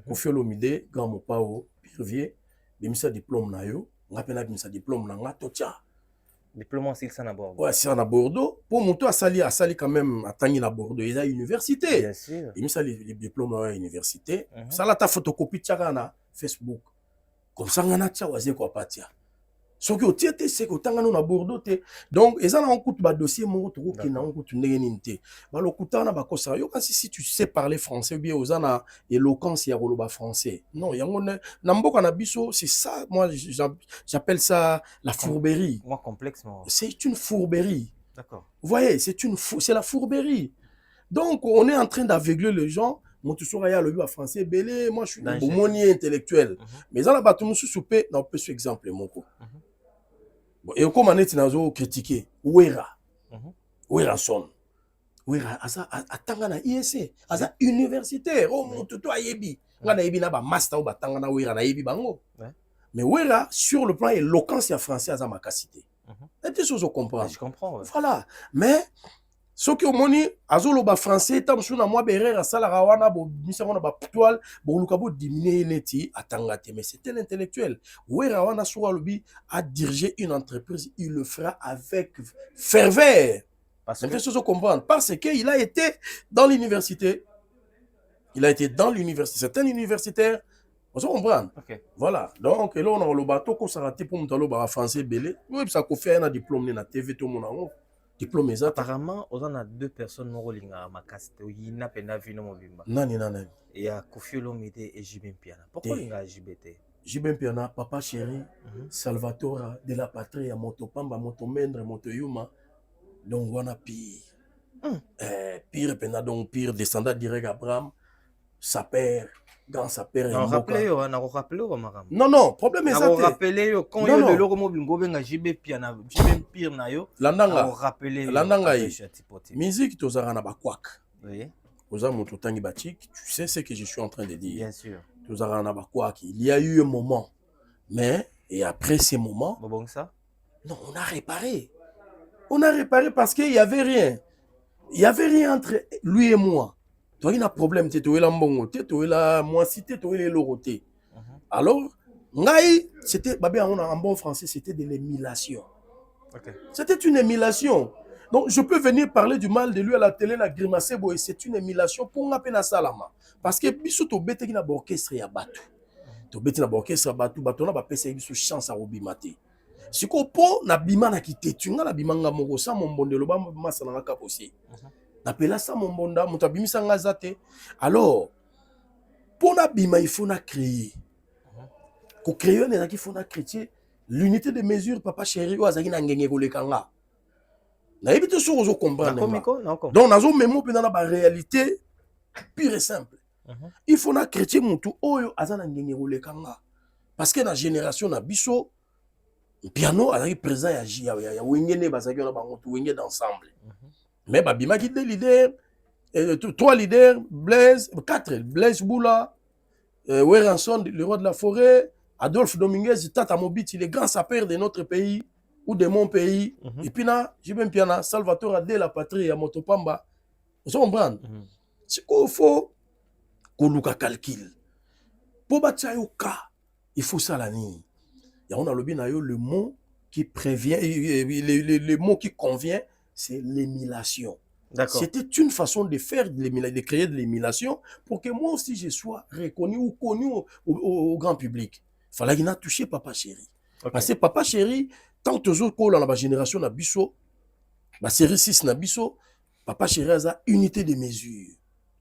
Koffi Olomide grand mopao Pirvier bimisa diplôme na yo nga pena bimisa diplôme na nga totia diplôme en ça na Bordeaux ouais c'est na Bordeaux pour moto asali quand même atangi na Bordeaux il a université bien sûr bimisa les diplômes à université ça la ta photocopie tiaka na Facebook comme ça nga na tia waze kwa patia soki otiete c'est que tanga na Bordeaux te donc ezana on coûte ba dossier moko to ki na on coûte ndenge ninte ba lokutana ba kosa yo kasi si tu sais parler français ou bien ozana éloquence ya koloba français non yango na mboka na biso c'est ça moi j'appelle ça la fourberie moi complexement c'est une fourberie d'accord vous voyez c'est la fourberie donc on est en train d'aveugler les gens moto soka ya lobi ba français belé moi je suis bomoni intellectuel mais ça la bato musu souper na peut ce exemple moko bon et comme on nazo critiquer Wera son Wera asa atanga na IEC asa universitaire oh moto to ayebi nga na yebi na ba master ou batanga na Wera na yebi bango mais Wera sur le plan éloquence ya français asa makasité et des choses comprendre je comprends voilà mais ce qui au moni azoloba français tam suna moi berera sala rawana bo misako na ba toile bo lukabo diminuer neti atangate mais c'était l'intellectuel Wera wana soa lobi a diriger une entreprise il le fera avec ferveur parce que ce comprendre parce que il a été dans l'université c'est un universitaire on comprendre voilà donc là on a le bateau qu'on s'arrête pour mutalo ba français belé oui ça ko fait un diplôme na TV tout mon ango diplôme exact apparemment on a deux personnes molinga makasite yina pena vino mobimba nani et ya Koffi Olomide et JB Mpiana pourquoi linga JBT JB Mpiana papa chéri Salvatore de la patrie ya Motopamba Motomendre Motoyuma donc wana pire pire pena donc pire descendant direct Abraham sa père dans sa père non rappelez maram non problème est ça rappelez yo quand yo le logo mobingo benga JB Mpiana JB Mpire na yo landanga rappelez landanga musique tozara na bakwak oui oza moto tangi batik tu sais ce que je suis en train de dire bien sûr tozara na bakwak il y a eu un moment mais et après ces moments bon ça non on a réparé parce qu'il y avait rien entre lui et moi. Toi, il y a un problème, tu es là, tu es là, moi, si tu es là, alors, c'était, en bon français, c'était de l'émulation. C'était une émulation. Donc, je peux venir parler du mal de lui à la télé, la grimacer, et c'est une émulation pour nous appeler Salama. Parce que, biso, tu bête qui n'a pas orchestre à battre. Tu bête qui n'a pas orchestre à battre, tu n'as pas passé une chance à obimate. Si tu na bima na kité, tu na bima nga moko sa mon bondelo ba masala nga kaposi. Na pela sa mon bonda, muta bimisa nga zate. Alors, pour na bima il faut na créer. Ko créer na ki faut na créer l'unité de mesure papa chéri o azaki na ngenge ko lekanga. Na ebite so ozo comprendre. Donc nazo memo pe na ba réalité pure et simple. Il faut na créer mutu oyo azana ngenge ko lekanga. Parce que na génération na biso piano arrive présent ya wengene bazaki na bango tu wengene d'ensemble mais babima ki deux leaders trois leaders Blaise 4 Blaise Boula Werenson, le roi de la forêt, Adolphe Dominguez, Tata Mobiti, les grands sapeurs de notre pays ou de mon pays. Et puis là, j'ai même piana, Salvatore Adé, la patrie, à Motopamba. Vous comprenez? C'est qu'il faut qu'on nous calcule. Pour battre au cas, il faut ça la nuit. Il y a le mot qui prévient, le mot qui convient, c'est l'émulation. C'était une façon de faire, de créer de l'émulation pour que moi aussi je sois reconnu ou connu au grand public. Il fallait qu'il ait touché Papa Chéri. Parce que Papa Chéri, tant que les autres dans la génération Nabiso, la série 6 Nabiso, Papa Chéri a une unité de mesure.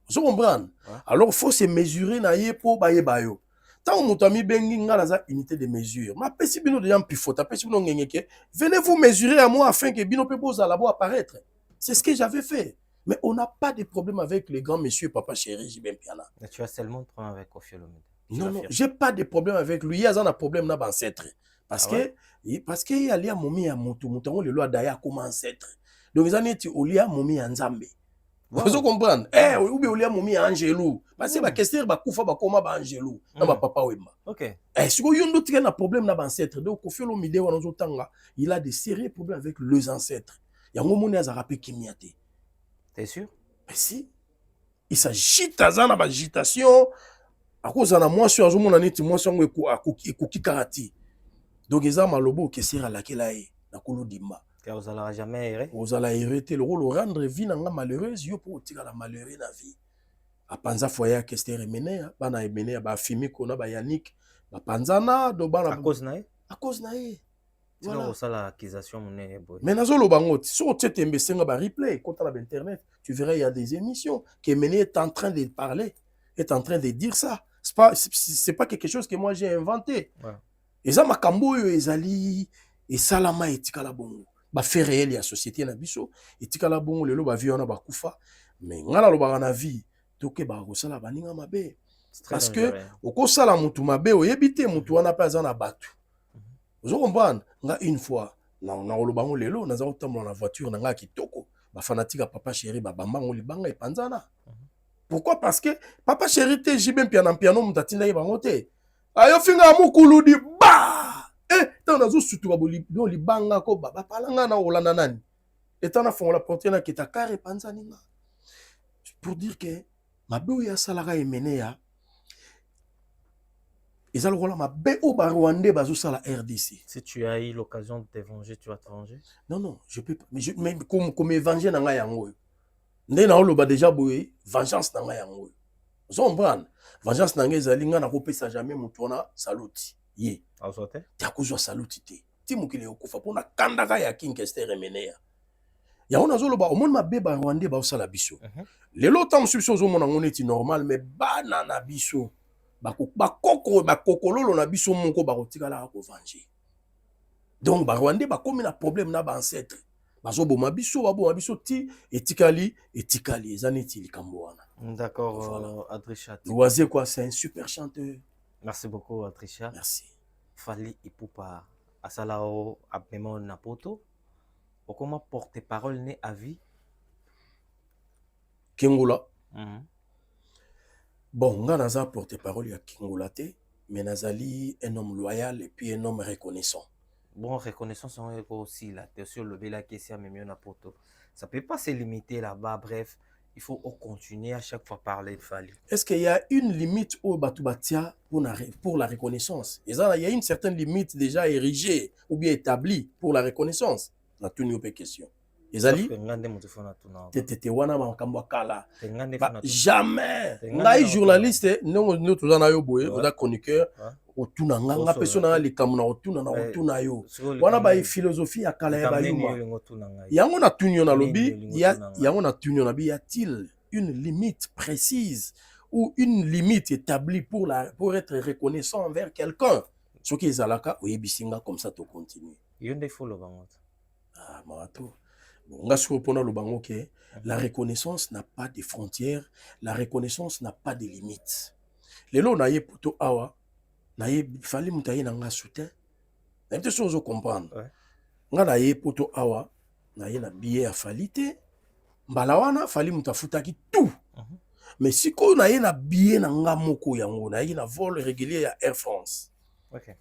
Vous comprenez? Alors il faut se mesurer pour baye bayo. Tant que vous bengi ngala unité de mesure. Ma pesi bino de yam pifota, pesi bino ngengeke. Venez vous mesurer à moi afin que bino pebo za labo apparaître. C'est ce que j'avais fait. Mais on n'a pas de problème avec les grands messieurs Papa Chéri, Jibem Piana. Mais tu as seulement de problème avec Koffi Olomide. Non, non, j'ai pas de problème avec lui. Il y a un problème dans l'ancêtre. Parce que il y a un momi à Moutou, le loi d'ailleurs comme ancêtre. Donc ils ont dit au lia momi à Nzambe. Vous comprenez? Ou bien au lia momi à Angelou. Parce que la question est koufa ba koma ba Angelou. Na ba papa wema. OK. Si vous avez un problème dans l'ancêtre, donc Koffi Olomide il a des sérieux problèmes avec les ancêtres. Il y a un moment où il a rappelé Kimiate. T'es sûr? Mais si. Il s'agit dans l'agitation. À cause de la moisson, à mon année, moisson est karati. Donc, ils ont malobo qui sert à la kelae, na kolo dimba. Car vous n'allez jamais errer. Vous allez hériter le rôle, rendre vie nanga malheureuse, yo pour tirer la malheureuse na vie. A panza foyer que c'était remené, bana remené, ba fimi kona ba Yannick, ba panzana, do bana. À cause nae? À cause nae. Voilà. C'est l'accusation mon mais nazolo bango, si on tient un replay, quand on a internet, tu verras il y a des émissions qui est en train de parler, est en train de dire ça. C'est pas quelque chose que moi j'ai inventé. Et ça makambo yo ezali et salama etikala bongo. Ba fait réel ya société na biso, etikala bongo lelo ba vie on a ba kufa, mais ngala lo ba na vie, toke ba ko sala baninga mabe. Parce que oko sala mutu mabe o yebite mutu wana pa za na batu. Vous comprenez? Une fois, na olobango lelo, na za otambola na voiture na nga kitoko, ba fanatique Papa Chéri ba bamba ngoli banga e panzana. Pourquoi? Parce que Papa Chéri te jibem piano mutatina ye bango te. Ayo finga mukulu di ba. Tant na zo sutu ba boli banga ko ba palanga na olanda nani. Et tant na fond la porte na kita kare panzani nga. Pour dire que ma be ya salara emene ya. Ils ont le mabe au Rwandais bazo la RDC. Si tu as eu l'occasion de te venger, tu vas te venger? Non, je peux pas. Mais comme venger nanga yango. Ndé na olo ba déjà boye vengeance nanga yango. Vous comprenez? Vengeance nanga ezali nga na kopesa jamais mutona saluti. Ye. A sauté? Tu as kozwa saluti te. Ti mukile okufa pona kandaka ya King Kester remenea. Ya ona zolo ba omon mabe ba Rwandais ba osala biso. Lelo tam subso zo mona ngoneti normal mais bana na biso. Bakokololo na biso moko bakotikala ko venger. Donc ba Rwandais ba komi na problème na ba ancêtre. Bazo boma biso ti etikali zaneti likambo wana. D'accord, voilà. Adrisha. Loisé quoi, c'est un super chanteur. Merci beaucoup Adrisha. Merci. Fally Ipupa asalao abemo na poto. Comment porte-parole né à vie? Kengola. Bon, nga naza porte-parole ya Kingola te, mais nazali un homme loyal et puis un homme reconnaissant. Bon, reconnaissance aussi là, t'es sur le bela qui est même na poto. Ça peut pas se limiter là-bas, bref, il faut continuer à chaque fois parler de Fally. Est-ce qu'il y a une limite au Batubatia pour la reconnaissance? Il y a une certaine limite déjà érigée ou bien établie pour la reconnaissance? La toute une question. Ezali tete wana makambo kala jamais ngai journaliste non tozana yo boye oza chroniqueur otuna nganga persona likambo na otuna na otuna yo wana ba philosophie ya kala ya bayuma yango na tunyo na lobi yango na tunyo na bi y a-t-il une limite précise ou une limite établie pour être reconnaissant envers quelqu'un ce qui est alaka oyebisinga comme ça to continue yonde follow bango mato. La reconnaissance n'a pas de frontières, la reconnaissance n'a pas de limites. Les lots naïe poto awa, naïe fallait mutaye nanga soutien. Naïe te chose comprendre. Nga naïe poto awa, naïe na billet à falite. Mbalawana fallait mutafutaki tout. mais si on a un billet na nga moko yango, na un vol régulier à Air France. OK.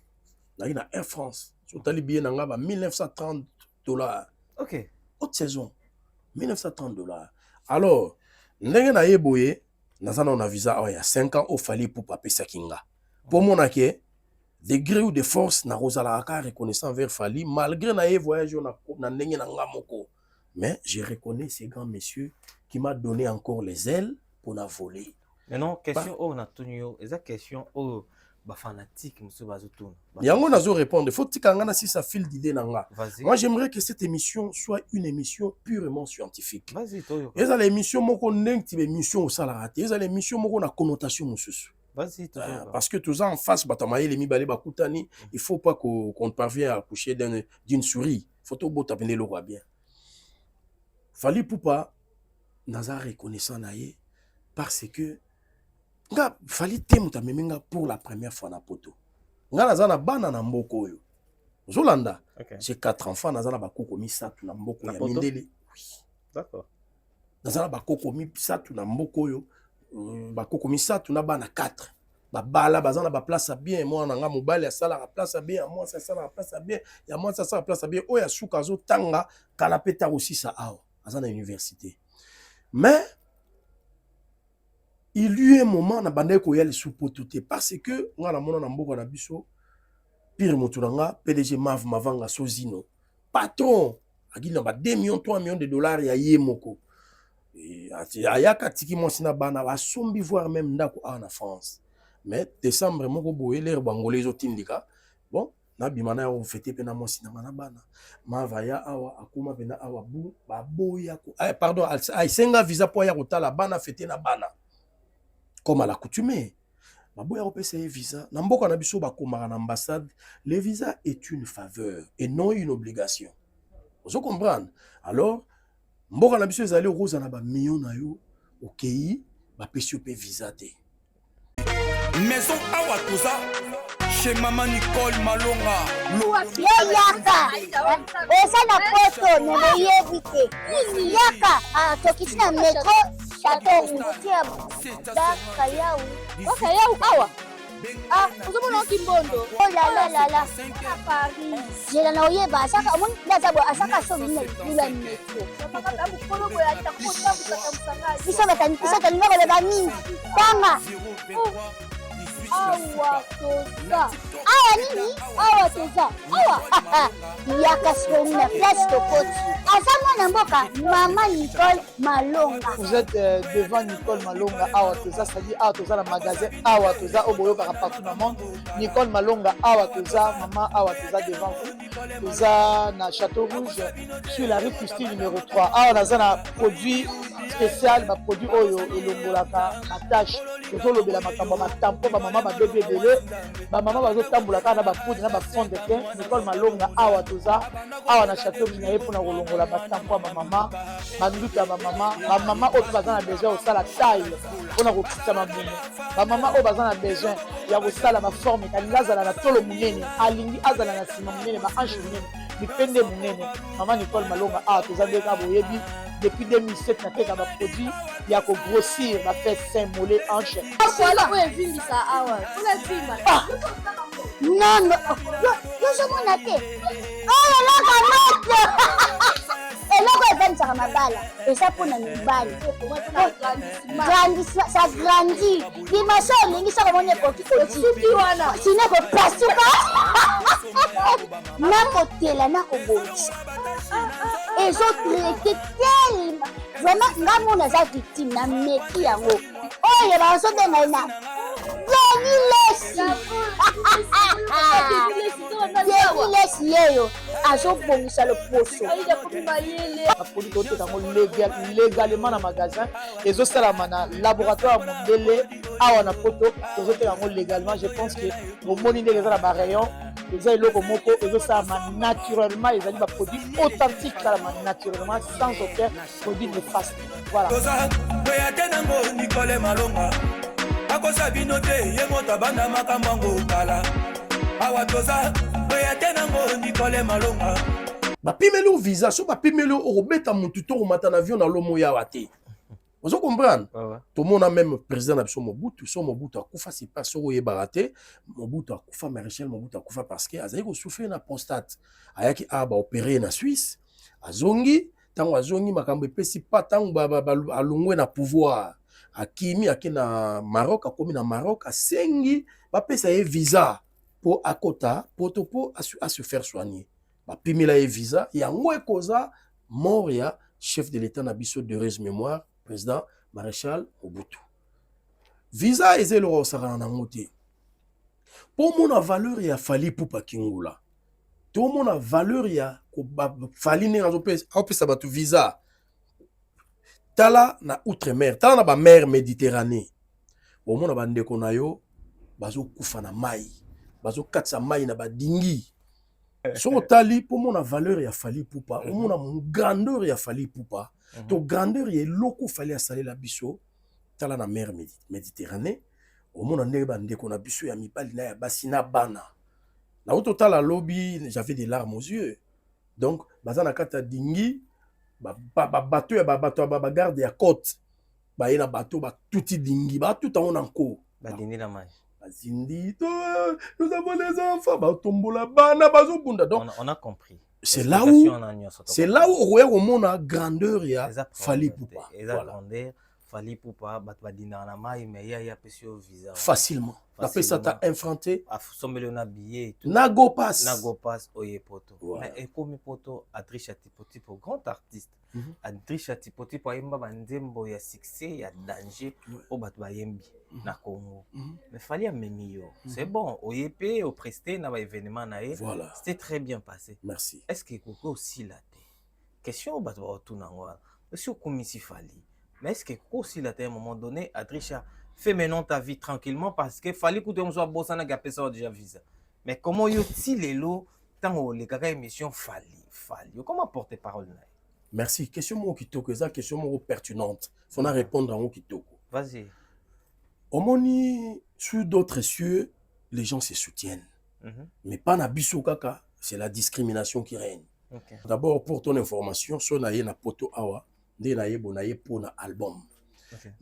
Na un Air France. Si tu as billet na nga ba $1930. OK. Haute saison. $1930. Alors, ndenge na yeboye, nazana on a visa il y a 5 ans au fallait pour paper sakinga. Pour mon aké, degré ou de force na rozala ka reconnaissant vers Fali malgré na voyage na ndenge na nga moko. Mais je reconnais ces grands messieurs qui m'a donné encore les ailes pour la voler. Mais non, question oh na tunyo, eza question oh ba fanatique monsieur bazotuna. Yango nazo répondre, faut tikanga si ça file d'idée nanga. Vas-y. Moi j'aimerais que cette émission soit une émission purement scientifique. Vas-y toi. Et ça l'émission moko ndeng ti émission au salarate. Et ça l'émission moko na connotation mususu. Vas-y toujours. Parce que tout ça en face batamaye les mibale bakutani, il faut pas qu'on parvienne à accoucher d'une souris. Faut tout beau taper le roi bien. Fali Poupa naza reconnaissant naye parce que nga fali temuta meminga pour la première fois na poto. Nga naza na bana na mboko yo. Zolanda. Okay. J'ai 4 enfants naza na bakoko misatu na mboko ya mindele. Oui. D'accord. Naza na bakoko misatu na mboko yo. Bakoko misatu na bana 4. Babala baza na ba place bien moi na nga mobali ya sala la place bien moi ça sala la place bien ya moi ça sala la place bien oya suka zo tanga kala peta aussi ça awa à l'université. Mais il y a un moment na bande ko yali sous pototé parce que nga na mona na mboko na biso pire moturanga PDG mavanga sozino patron agina ba 2 millions 3 millions de dollars ya yemoko et ayaka tiki mo sina bana ba sombi voir même ndako en France. Mais décembre moko boye l'air bangolais otindika bon na bimana ya fêter pena mo sina na bana mavaya awa akuma pena awa bu baboya ko pardon senga visa po ya kotala bana fêter na bana comme à l'accoutumée baboya ko pesa visa na mboka na biso bakoma na ambassade. Le visa est une faveur et non une obligation. Vous comprenez? Alors mboka na biso ezali rose na ba million na yo okei ba pesi pe visa te. Maison Awatoza chez Maman Nicole Malonga. Yaka eza na poto nemoyebite yaka tokisina metro chateau ngutia bakayau bakayau awa ozomona okimbondo olalala Paris jela na oyeba asaka omoni ndazabo asaka so bina lula metro bisa talinga koleba nini tanga awa toza awa nini awa toza awa yaka soni na place tokoti aza mwana mboka Maman Nicole Malonga. Vous êtes devant Nicole Malonga awa toza, c'est-à-dire awa toza la magasin awa toza au boyo partout dans le monde. Nicole Malonga awa toza, maman awa toza devant vous. Toza na Château Rouge sur la rue Custine numéro 3. Awa naza na produit spécial, ba produit oyo elongolaka attache. Tozo lobela makambo ma tampo ba maman ba bébé belé, ba maman bazo tambolaka na ba poudre na ba fond de teint. Nicole Malonga awa toza, awa na Château Rouge na yepo na kolongola ba tampo ba maman, ba nduka ba maman oyo baza na besoin osala taille mpona kokita mabumu, ba maman oyo baza na besoin ya kosala ba forme kalingi azala na tolo monene, alingi azala na nsima monene, ba hanche monene, bipende monene. Maman Nicole Malonga awa toza ndeka boyebi depuis 2007 nateka ba produit ya ko grossir ba fait sein mollet hanche. Voilà oyo evimbisa awa tolazima non yozomona te eloko moto eloko evanisaka mabala eza mpona mibali ça grandit dimension olingi soko moni ekoki osuki wana sino ekopasuka nakotela nakobongisa ezotraite telema vraiment nga mona aza victime na meki yango oyo bazobenga na Lesi yeyo azobongisa loposo produit toteka yango légalement na magasin ezosalama na laboratoire mondele awa na poto tozoteka yango légalement. Je pense que bomoni ndenge eza na barayon eza eloko moko ezosalama naturellement, ezali baproduit authentique salama naturellement sans aucun produit néfaste. Voilà. Nicole Malonga akosa bino te ye moto abanda makambo yango kala awa toza oya te nango Nicole Malonga bapimeli visa so bapimeli okobeta mutu to komata na avion na lomo yawa te Vous comprenez? Tout le monde a même président de Mobutu. So Mobutu a koufa, c'est pas so ye baraté. Mobutu a koufa, maréchal Mobutu a koufa parce que Azaï ko souffrir na prostate. Ayaki a ba opéré na Suisse. Azongi, tango azongi makambo epesi pa tango alungwe na pouvoir. Akimi aki na Maroc, akomi na Maroc, asengi ba pesa ye visa pour akota, pour à se faire soigner. Ba pimila ye visa, yango ekoza mort ya chef de l'État na biso de heureuse mémoire. Président maréchal Mobutu. Visa ezelo osara na ngote. Pour mon valeur ya fali pupa kingula. Tout mon valeur ya ko fali ne opesa batu visa. Tala na outre-mer, tala na ba mer Méditerranée. Au mon bande ko na yo bazo kufa na mai. Bazo katsa mai na ba dingi. So tali pour mon valeur ya fali pupa, au mon grandeur ya fali pupa. To grandeur est loko fallait installer la biso tala na mer Méditerranée au monde ndenge bande ko na biso ya mibali na ya basina bana na au total à lobby j'avais des larmes aux yeux donc bazana kata dingi bateau ya bateau ba garde ya côte ba yena bateau ba tuti dingi ba tout en encore ba dini la mai bazindi to nous avons des enfants ba tombola bana bazo bunda donc on a compris. C'est là où au monde a grandeur ya fali pupa. Voilà. Fali pupa batbadina na mai mais ya pesio visa. Facilement. Après ça t'a infranté. Sombele na billet. Nago pass. Nago pass oye poto. Mais et comme poto Adrisha Tipoti pour grand artiste. Adrisha Tipoti pour yemba bandembo ya succès ya danger au batba yembi na Congo. Mais fallait amemi yo. C'est bon, oyepe au presté na ba événement na e. Voilà. C'était très bien passé. Merci. Est-ce que koko aussi la té? Question au batba otuna ngwa. Monsieur komisi fali. Mais est-ce que koko aussi la té à un moment donné Adrisha fais maintenant ta vie tranquillement parce que fallait que tu me sois bossé na gapé ça déjà visa. Mais comment yo ti lelo tant les kaka émission fali. Comment porter parole na? Merci. Question mo kitoko, ça question mo pertinente. Faut na répondre en kitoko. Vas-y. Au moni sur d'autres cieux, les gens se soutiennent. Mais pas na biso kaka, c'est la discrimination qui règne. D'abord pour ton information, so na ye na poto awa, nde na ye bonaye pour na album.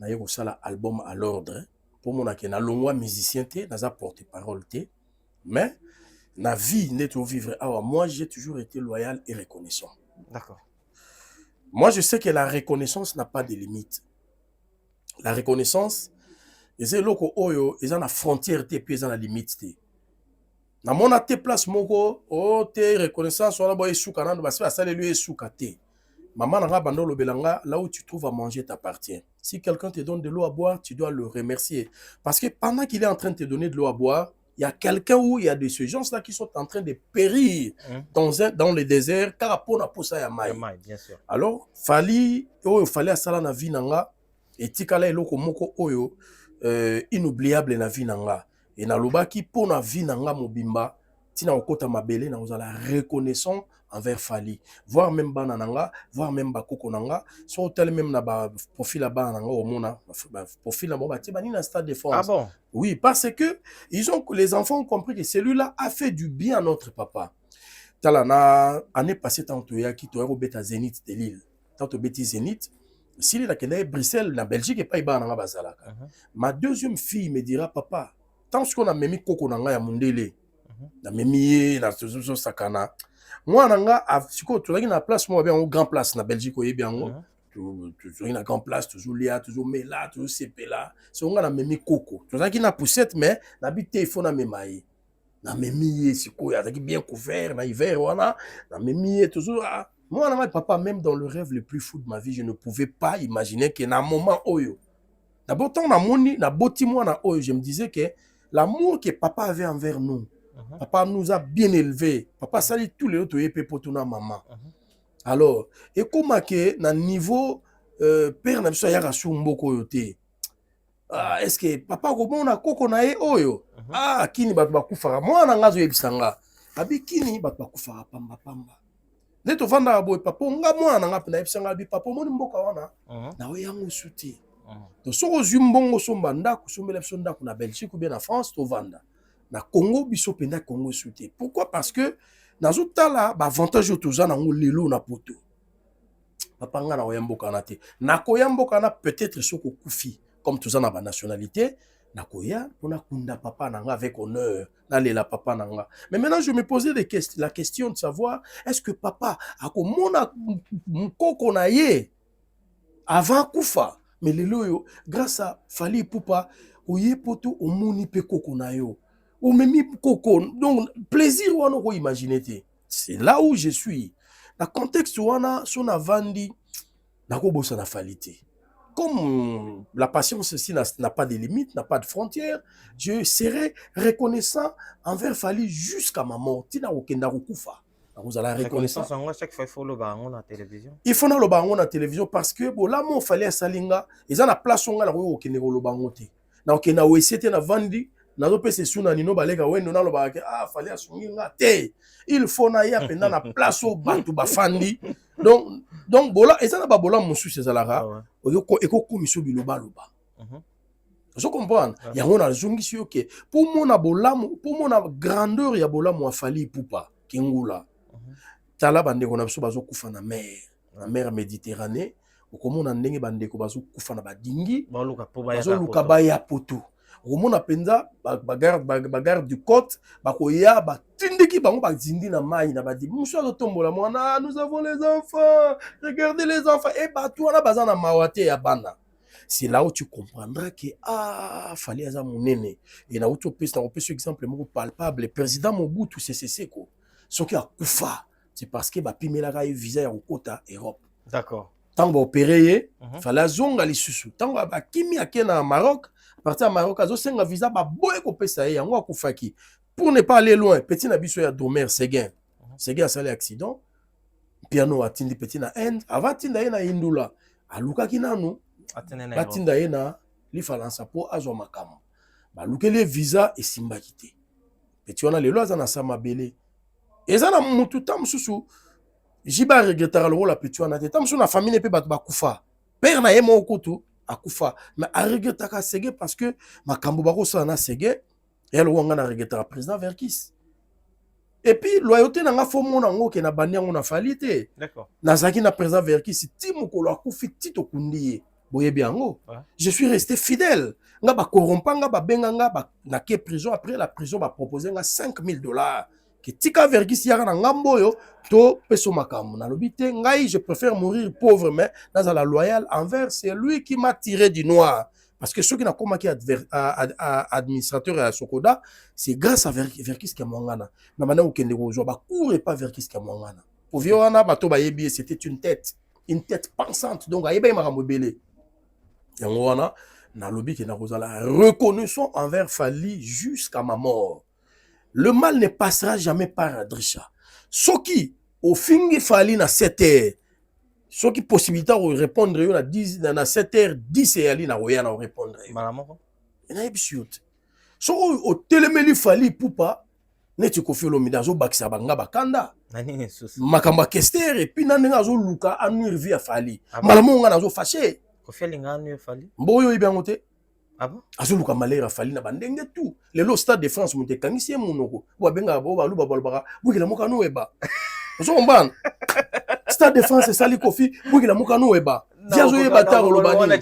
Na ye ko sala album à l'ordre. Pour mon ke na longwa musicien te, na za porte parole te. Mais na vie n'est au vivre awa, moi j'ai toujours été loyal et reconnaissant. D'accord. Moi, je sais que la reconnaissance n'a pas de limite. La reconnaissance, c'est loko oyo, ils ont la frontière te puis ils ont la limite te. Na mona te place moko, oh te reconnaissance wala boy souka nando parce que ça lui est souka te. Maman nanga bando lo belanga, là où tu trouves à manger t'appartient. Si quelqu'un te donne de l'eau à boire, tu dois le remercier parce que pendant qu'il est en train de te donner de l'eau à boire, il y a quelqu'un où il y a de ces gens-là qui sont en train de périr dans le désert car pour na posa ya mai. Bien sûr. Alors, fallait à sala na vie nanga et tikala eloko moko oyo inoubliable na vie nanga. Et na lobaki pour na vie nanga mobimba, tina okota mabele na ozala reconnaissant envers Fali, voir même bana nanga, voir même bakoko nanga, so tel même na ba profil la bana nanga au mona profil la ba ti bani na stade de France. Ah bon? Oui, parce que les enfants ont compris que celui-là a fait du bien à notre papa. Tala na année passée tantôt ya ki to beta Zénith de Lille. Tantôt beti Zénith, si la kende Bruxelles na Belgique et pas bana nga bazalaka. Ma deuxième fille me dira papa, tant ce qu'on a memi koko nanga ya mundele. Na memi na tozo sakana. Moi nanga siko to na place moi bien au grand place na Belgique oye bien ngo. Toujours na grand place, toujours Léa, toujours Mela, toujours Sepela. C'est on a memi koko. Toujours qui na poussette mais na bité il faut na memaye. Na memi siko ya qui bien couvert na hiver wana na memi toujours moi na papa même dans le rêve le plus fou de ma vie, je ne pouvais pas imaginer que na moment oyo. D'abord tant na moni na boti moi na oyo, je me disais que l'amour que papa avait envers nous. Papa nous a bien élevés. Papa sali tous les autres yépé pour na maman. Alors, et comment que na niveau père na biso ya rasu mboko yote. Ah, est-ce que papa comment na koko na e oyo? Ah, kini batu bakufara. Moi na ngazo yebisanga. Abi kini batu bakufara pamba pamba. Neto vanda boy papa nga moi na ngapa na yebisanga abi papa moni mboka wana. Na we yango suti. To soko zumbongo somba ndako sombela biso ndako na Belgique ou bien na France to vanda. Na Congo biso penda Congo suti. Pourquoi? Parce que nazo tala ba avantage autoza na ngo lelo na poto. papa nga na oyamboka na te nakoyamboka na peut-être soko kufi comme tout ça na ba nationalité nakoya pona kunda papa nanga avec honneur nalela papa nanga. Mais maintenant je me posais la question de savoir est-ce que papa akomona mukoko na ye avant kufa. Mais lelo yo grâce à Fally Ipupa oye poto omoni pe koko na yo ou même koko donc plaisir wana ko imaginer te. C'est là où je suis. Le contexte wana son avandi nako bossa na Fally te. Comme la patience aussi n'a pas de limites, n'a pas de frontières, je serai reconnaissant envers Fally jusqu'à ma mort. Tina okenda kufa. Vous allez reconnaissant. Chaque fois il faut le baron na télévision. Il faut na le baron na télévision parce que bon là mon Fally salinga, ils ont la place on nga la ko okende ko le baron te. Na okenda wesete na vandi na zo pese suna nino balega wendo na lo ba Fally asungi nga te. Il faut na ya penda na place au bantu bafandi. Donc bola ezana ba bola musu sezalara eko komiso biloba loba. Je comprends. Ya ngona zungisi yoke pour mona bolamu pour mona grandeur ya bolamu wa Fally Ipupa kingula. Tala bandeko na biso bazo kufa na mer Méditerranée okomona ndenge bandeko bazo kufa na badingi bazo luka baya poto. Okomona penza bagarde du côte bakoya batindiki bango bazindi na mai na badi muso azotombola mwana nous avons les enfants regardez les enfants et bato na bazana mawate ya bana. C'est là où tu comprendras que Fally aza monene et na auto piste na opé exemple moko palpable le président Mobutu CCC ko soki akufa c'est parce que bapimelaka ye visa ya kokota Europe. D'accord. Tant ba opéré Fally azonga lisusu tant ba kimi akena Maroc partir à Maroc azosenga visa ba boye ko pesa ye yango akufaki pour ne pas aller loin petit na biso ya Domer Seguin a sali accident piano atindi petit na Inde avant tinda ye na Indula alukaki nanu batinda ye na li Faransa po azwa makambo balukeli visa esimbaki te petit wana lelo aza na sama bele eza na mutu tam susu jiba regrettera le la petit wana te tam susu na famille pe bato bakufa père na ye moko tu akufa mais a regrettaka Seguin parce que makambo bakosala na Seguin et le wanga na regrettera président Verkis et puis loyauté nanga fo mona ngo ke na banyango na Fally te. D'accord. Nazaki na président Verkis ti mokolo akufi ti to kundiye boye biango. Je suis resté fidèle. Nga ba corrompa nga ba benga nga ba na ke prison après la prison ba proposer nga $5,000 que tika Verkis yaka na ngambo yo to peso makambo na lobité ngai je préfère mourir pauvre mais dans la loyal envers c'est lui qui m'a tiré du noir parce que ceux qui n'a pas marqué administrateur à Sokoda c'est grâce à Verkis qui a mangana na mana okende ko ba court et pas Verkis qui a mangana au viona bato ba yebi c'était une tête pensante donc ayeba makambo belé yango wana na lobby qui na kozala reconnaissant envers Fally jusqu'à ma mort. Le mal ne passera jamais par Adrisha. Ce qui, au fin de Fally na 7h, ce qui possibilité de répondre na 7h10 et ali na roya na répondre. Malamoko. Na ebishoot. So au telemeli Fally Ipupa, neti ko felo midazo bakisa banga bakanda. Nani souci. Makamba kester et puis nandenga zo luka anu vie à Fally. Malamo nga na zo fâché. Ko felinga anu Fally. Mboyo ibangote. Ah bon? Azoluka malera Fally na bandenge tout. Le Stade de France monte kangisi monoko. Bo benga bo balu babalbara. Bukila mokano weba. Ozo mbana. Stade de France sali kofi. Bukila mokano weba. Diazo yeba taro lobani.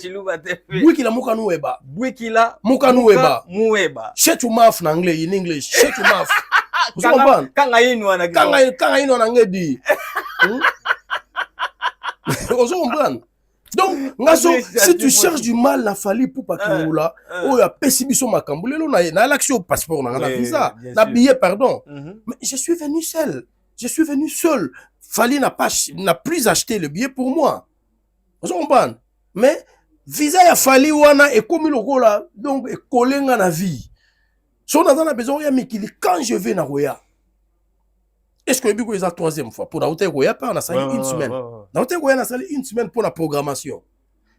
Bukila mokano weba. Bukila mokano weba. Muweba. Shut your mouth in anglais in English. Shut your mouth. Ozo mbana. Kanga yinu wana. Kanga yinu wana ngedi. Ozo mbana. Donc, si tu cherches du mal, la Fally Ipupa Kingula, oh, ya pessibiso makambo, lelo na l'action passeport, na visa, na billet, pardon. Mais je suis venu seul. Je suis venu seul. Fally n'a plus acheté le billet pour moi. Vous comprenez? Mais visa ya Fally wana et comme le là, donc et collé dans la vie. Si on a besoin ya mikili quand je vais na Roya. Est-ce que c'est la troisième fois pour la hôtel Roya on a sali une semaine. Na hôtel Roya on a sali une semaine pour la programmation.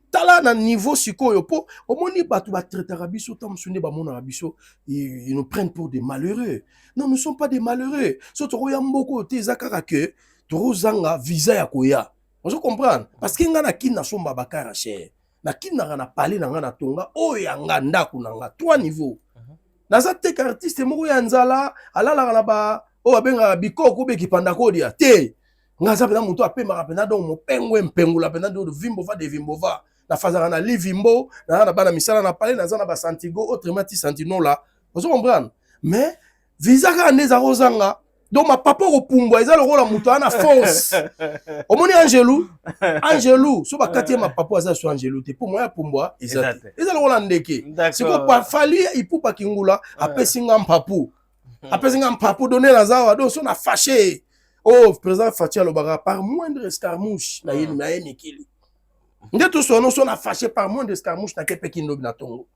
Tala na niveau sikoyo po omoni batu ba traiter biso tam sunde ba mona biso ils nous prennent pour des malheureux. Non, nous ne sommes pas des malheureux. So to Roya mboko te zakaka que to zanga visa ya koya. Vous comprenez? Parce que nga na kina somba bakara cher. Na kina na parler na nga na tonga o ya nga ndako na nga 3 niveaux. Na za te artiste moko ya nzala alala na ba o abenga bikoko be kipanda kodia te ngaza pena mutu apemaka pena donc mopengwe mpengula pena do vimbo va de vimbo va na fazaka na livimbo na bana misala na pale na za na ba santigo autrement ti santino là vous comprenez mais visaka neza rozanga donc ma papa kopumbwa eza lokola mutu ana force omoni angelou so bakati ma papa aza so angelou te pour moi ya pumbwa eza lokola ndeke siko pa fali ipupa kingula apesinga mpapu donner la zawa donc so na fâché. Oh, président Fatia Lobara, par moindre escarmouche, na yeni kili. Nde tout son nom son a fâché par moindre escarmouche na kepe kinobi na tongo.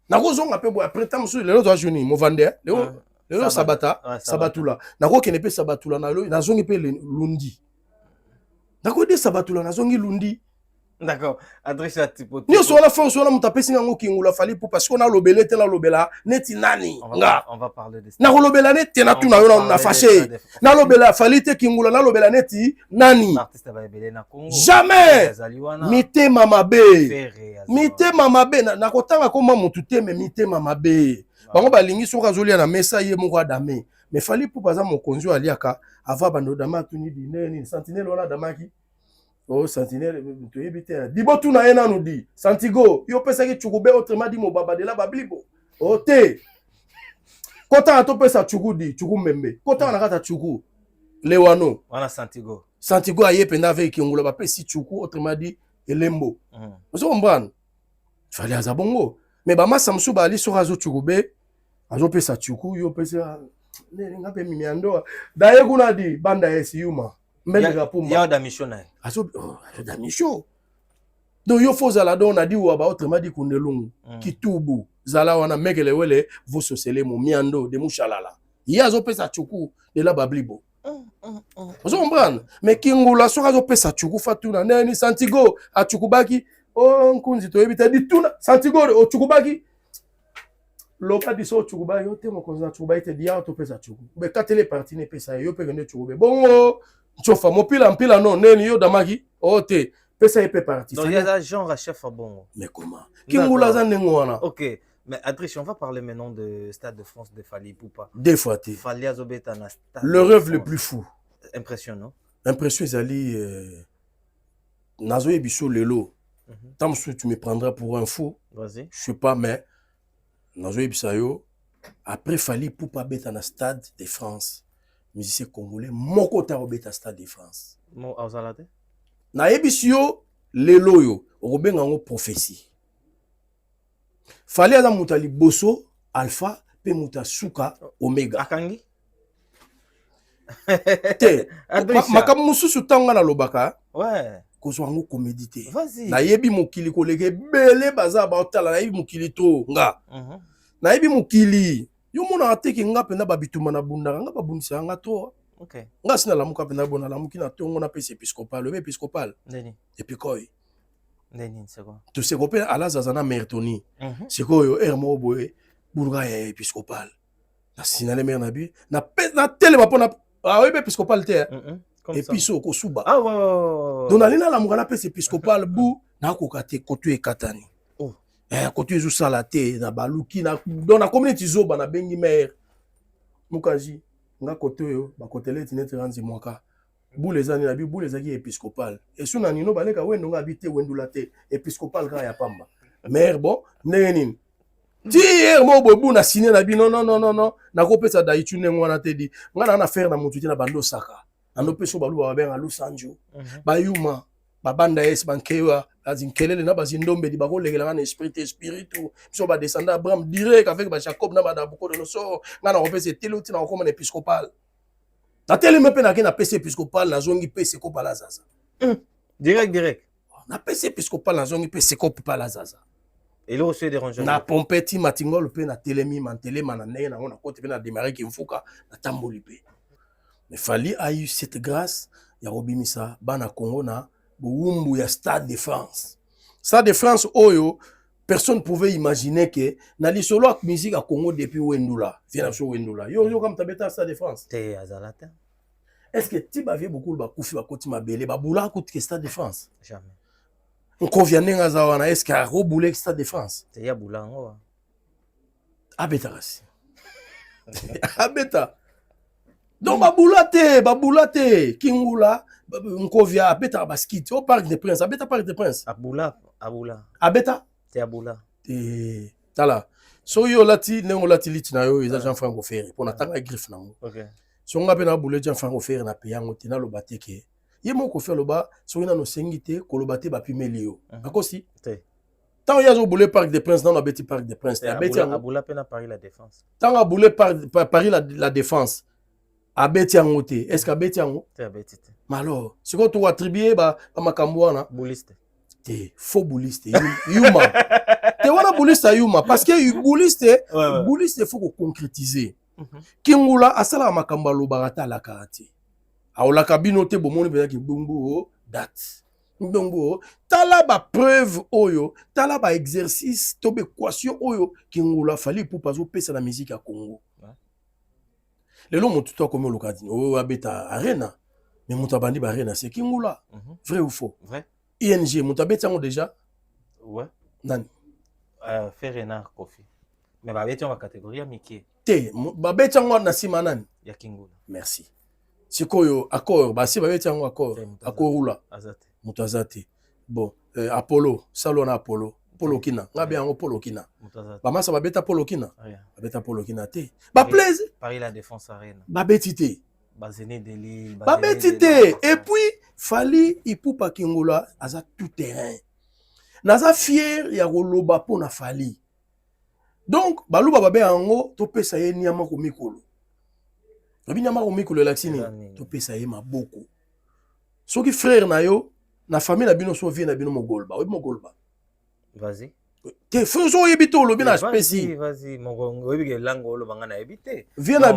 Na kozong ape bo prétend musu lelo to juni mo vande lelo sabatula. Na ko kenepe sabatula na lo na zongi pe lundi. Na ko de sabatula na zongi lundi. D'accord. Adrissa tipo. Ni so la force na muta pesinga ngo kingula fali pour parce qu'on a lobelé te la lobela neti nani. On va parler de ça. Na lobela neti na tu na yo na fâché. Na lobela fali te kingula na lobela neti nani. Artiste ba ebele na Congo. Jamais. Mite mama be na kotanga koma mutu te mais mite mama be. Bango balingi so kazolia na mesa ye moko adame. Mais fali pour baza mokonzi aliaka ava bando dama tuni dineni sentinelle wala damaki. Oh, sentinelle, tu es bité. Dibo tu na ena nous dit. Santigo, yo pesa ki chukube autrement dit mo baba de la bablibo. Oh te. Kota to pesa chukudi, chukumembe. Kota na kata chuku. Lewano. Wana Santigo. Santigo aye penda avec ngula ba pesi chuku autrement dit elembo. Vous comprenez? Fallait azabongo. Mais ba masa msu ba ali so razo chukube. Azo pesa chuku, yo pesa ne ngape mimiando. Daye kuna di banda esi yuma. Ya da mission na. Da mission. Donc yo faut zala don a dit ou ba autrement dit kunelungu kitubu zala wana mekele wele vous sosele mo miando de mushalala. Ya zo pesa chuku de la bablibo. Vous comprenez? Mais kingula so zo pesa chuku fatuna nani Santigo a chukubaki o nkunzi to ebita di tuna Santigo o chukubaki. Loka di so chukubaki yo te mo konza chukubaki te dia to pesa chuku. Be katele parti ne pesa yo pe ngene chukube. Bongo chofa mopila mpila non neni yo damaki ote pesa epé parti. Donc il y a genre à chef à bon. Mais comment? Kingula za nengwana. OK, mais Adrien, on va parler maintenant de Stade de France de Fally Ipupa. Des fois té. Fally azobeta na stade. Le rêve le plus fou. Impressionnant. Impression ezali nazo ebiso lelo. Tant que tu me prendras pour un fou. Vas-y. Je sais pas mais nazo ebisa yo après Fally Ipupa beta na Stade de France. Musicien congolais moko ta obeta Stade de France. Mo azalate. Na ebisio lelo yo obenga ngo prophétie. Fally aza mutali boso alpha pe muta suka omega. Akangi. Te. Makamu mususu tanga na lobaka. Ouais. Kozwa ngo comédité. Vas-y. Na yebi mokili koleke bele baza ba otala na yebi mokili to nga. Na yebi mokili yo mona ateke nga penda babituma na bunda nga babundisa nga to. OK. Nga sina lamuka penda bona lamuki na tongo na pese épiscopal, le épiscopal. Neni. Et puis koy. Neni c'est quoi? Tu sais kopé ala zazana mertoni. C'est koyo ermo boye burga ya épiscopal. Na sinale mer na bi na tele ba pona oui épiscopal te. Et puis so ko suba. Ah ouais. Donc alina lamuka na pese épiscopal bu na ko kate kotu e katani. Kotu ezu salate na baluki na dans la communauté zoba na bengi mer. Mukaji nga koto yo ba kotele tinetre ranzi mwaka. Boule zani na bi boule zaki épiscopal. Et suna nino baleka wendo nga habité wendula te épiscopal ka ya pamba. Mer bon nenini. Ti mo bobu na signé na bi non na ko pesa da itune ngwana te di. Nga na faire na mutu na bando saka. Ando peso balu ba benga Lusanjo. Ba yuma ba banda es bankewa azinkelele na bazindombe di bakolegela na spiritu so ba descendre Abraham direct avec ba Jacob na ba daboko de so nga na opese telo tina ko na épiscopal na tele me pe na ke na PC épiscopal na zongi PC ko pala zaza direct na PC épiscopal na zongi PC ko pala zaza et là aussi dérangeant na pompeti matingol pe na telemi mantelema na neye na ngona kote pe na démarrer ki mfuka na tamboli pe mais Fally a eu cette grâce ya robimisa bana Congo na Boumbu ya Stade de France. Stade de France, oyo, personne ne pouvait imaginer que na li solo ak musique à Congo depuis Wendula. Viens sur Wendula. Yo comme tabeta Stade de France. Te azalata. Est-ce que tu bavais beaucoup ba koufi ba koti mabele ba boula kout que Stade de France? Jamais. On convient nga zawana est-ce que ro boulé Stade de France? Te ya boula ngo. Abeta rasi. Abeta. Donc babula te Kingula Nkovia abeta baskit au Parc des Princes, abeta Parc des Princes. Aboula. Abeta C'est Aboula. te tala. So yo lati nengo lati lit na yo eza Jean-Franco Ferré pour natanga griffe nango. OK. So nga pe na boule Jean-Franco Ferré na pe yango te na loba te ke. Ye moko fe loba so ina no sengite koloba te ba pimeli yo. Akosi Te. Tant ya zo boule Parc des Princes dans la beti Parc des Princes. Aboula pe na Paris la Défense. Tant boule Paris la Défense. Abeti yango te. Est-ce que abeti yango? Te abeti te. Mais alors, si tu attribué ba makambo wana Bouliste. Te faux bouliste Yuma. Te wana bouliste Yuma parce que bouliste faut qu'on concrétiser. Kingula asala makambo lobarata la karate. Aola kabino te bomoni beza ki bongo date. Bongo tala ba preuve oyo, tala ba exercice tobe équation oyo Kingula fali pour pas pesa la musique à Congo. Le long motu to comme lokadini o abeta arena. Mais Moutabandi Barena, c'est Kingula. Vrai ou faux? Vrai. ING, Moutabetiango déjà? Ouais. Nani? Ferrenard Kofi. Mais Babetiango la catégorie Mickey. Te, Babetiango Nasima Nani? Ya Kingula. Merci. C'est quoi accord? Bah si Babetiango accord. Accord oula. Azate. Moutazate. Bon, Apollo, Salona Apollo. Polo Kina. Nga bien Polo Kina. Moutazate. Bah ça Babeta Polo Kina. Rien. Babeta Polo Kina te. Bah plaise. Paris la Défense Arena. Babetite. Bazené de Lille. Babetite. Et puis, Fali, Ipupa Kingula, aza tout terrain. Naza fier, ya roloba po na Fali. Donc, baluba babe ango, to pesa ye niyama ko mikolo. Obi niyama ko mikolo laksini, to pesa ye maboko. Soki frère na yo, na famille na bino so vie na bino mogolba. Obi mogolba. Vas-y. Te fuso yebito lobi na spécie. Vas-y, mon obi lango lo bangana ebité. Viens na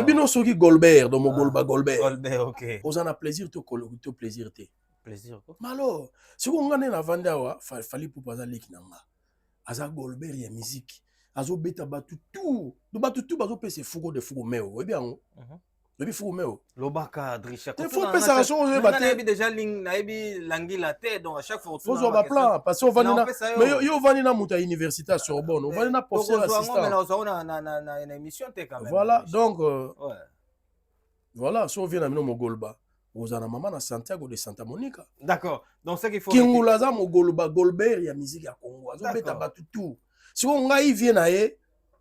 bino soki Golbert do mogolba Golbert. Golbert, OK. Ozana plaisir to plaisir te. Plaisir quoi. Malo, si on ngane na vanda wa fali pour pas leki nanga. Aza Golbert ya musique. Azo beta batu tout. Do batu tout bazo pese fugo de fugo meo. Obi ango. Obi fugo meo. Lobaka Drisha. Il faut pesa raison ozo baté. Na déjà na ebi langi la tête donc à chaque fois faut zo ba plan parce qu'on va na mais yo vani na muta université à Sorbonne. On va na professeur assistant. Na émission te quand même. Voilà, donc voilà, si on vient na Mogolba. Ozana mama na Santiago de Santa Monica. D'accord. Donc c'est qu'il faut Kingula za Mogolba Golbert ya musique ya Congo. Azo beta batu tout. Si on ngai vient na ye,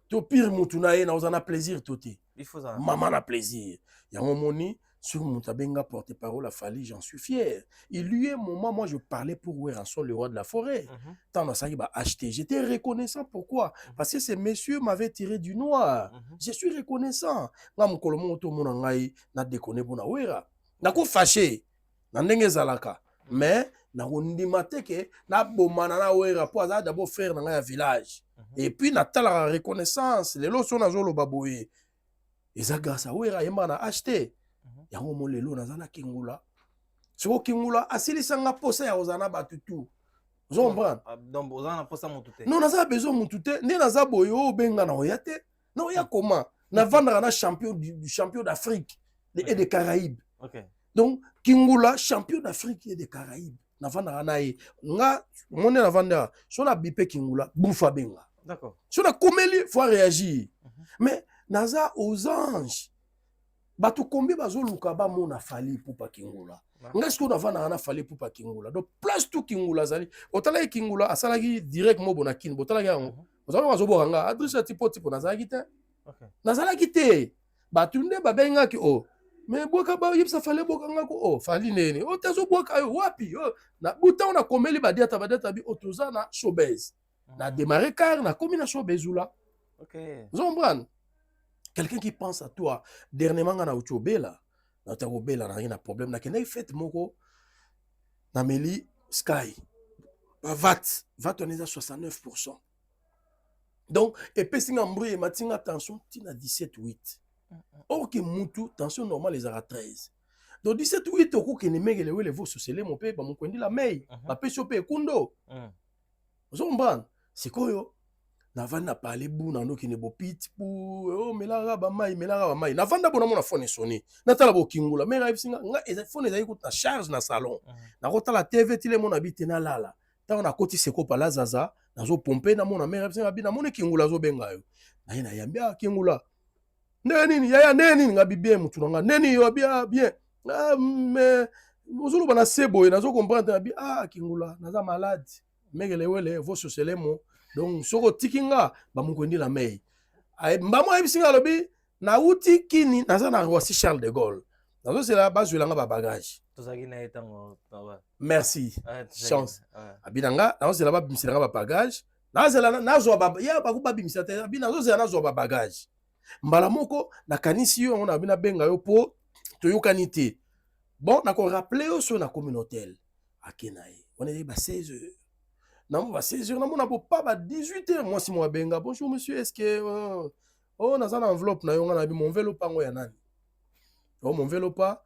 to pire mutu na ye na ozana plaisir toté. Il faut ça. Maman na plaisir. Ya moni sur Moutabenga porte-parole à Fali, j'en suis fier. Il lui est un moment, moi je parlais pour Weranson, le roi de la forêt. Tant ça il va acheter. J'étais reconnaissant. Pourquoi? Parce que ces messieurs m'avaient tiré du noir. Je suis reconnaissant. Nga mukolomo to mona ngai na déconné pour na wera. Na ko fâché. Na ndenge zalaka. Mais na ondimate ke na bomana na wera po aza d'abord frère na ngai village. Et puis na tala reconnaissance, les lots sont na zolo baboye. Eza grâce à wera yemba na acheté. Yango molelo nazana Kingula. Soko Kingula asilisanga posa ya ozana batutu. Vous comprenez? Donc ozana posa mutute. Non naza besoin mutute, ne naza boyo benga na oyate. Non ya comment? Na vendre na champion du champion d'Afrique et des Caraïbes. OK. Donc Kingula champion d'Afrique et des Caraïbes. Na vendre na ye. Nga mone na vendre. So na bipé Kingula, boufa benga. D'accord. So na komeli faut réagir. Mais naza aux anges. Batu kombi bazo luka ba mona Fali pupa Kingula. Ngesko na vana na Fali pupa Kingula. Donc place tout Kingula zali. Otala Kingula asalaki direct mo bona kin. Botala yango. Ozala bazo boranga adresse tipo na zalaki te. OK. Na zalaki te. Batu nde babenga ki o. Mais boka ba yipsa Fali bokanga ko o. Fali nene. O tezo boka yo wapi o. Na buta na komeli badeta bi otoza na showbiz. Na démarrer car na komi na showbiz là. OK. Zombran. Quelqu'un qui pense à toi, dernièrement, on a eu Bella. On a eu Bella, on a un problème. On a fait moko, Nameli Sky. VAT, on est à 69%. Donc, et puis, si on a eu matinga tension, tu as 17,8. Or que Moutou, tension normale, les à 13. Donc, 17,8, au coup, que les mecs, les veaux sociaux, mon père, mon coin de la mail, la pêche au père, Kundo. Zombran, c'est quoi yo? Navanda parler bou na no kine bo pit pou oh melara ba mai navanda bona mona phone sonné natala bo Kingula mais live singa nga eza phone eza ikuta charge na salon na kota la TV tile mona bite na lala ta na koti seko pala zaza nazo pomper na mona mais singa bi na mona Kingula zo benga yo na ina yambia Kingula neni yaya neni ngabi bien mutu nga neni yo bien bien mais ozulu bana sebo nazo comprendre bi kingula naza malade mekele wele vo sosele mo donc soko tikinga ba mukondi la mei mbamo abisinga lobi na uti kini naza na Roissy Charles de Gaulle nazo sela bazwelanga ba bagage tozaki na etango merci chance ouais. Abinanga nazo sela ba bimiselanga ba bagage nazela nazo ba ya ba ku ba bimisa te abina nazo sela nazo ba bagage mbala moko nakanisi yo on a bina benga yo po toyokani te bon nako rappeler yo so na communautaire akenaye on est ba 16 heures non ba 16 heures na mona pas ba 18 heures moi si moi benga bonjour monsieur est-ce que oh na sana enveloppe na yo ngana bi mon enveloppe ngo ya nani oh mon enveloppe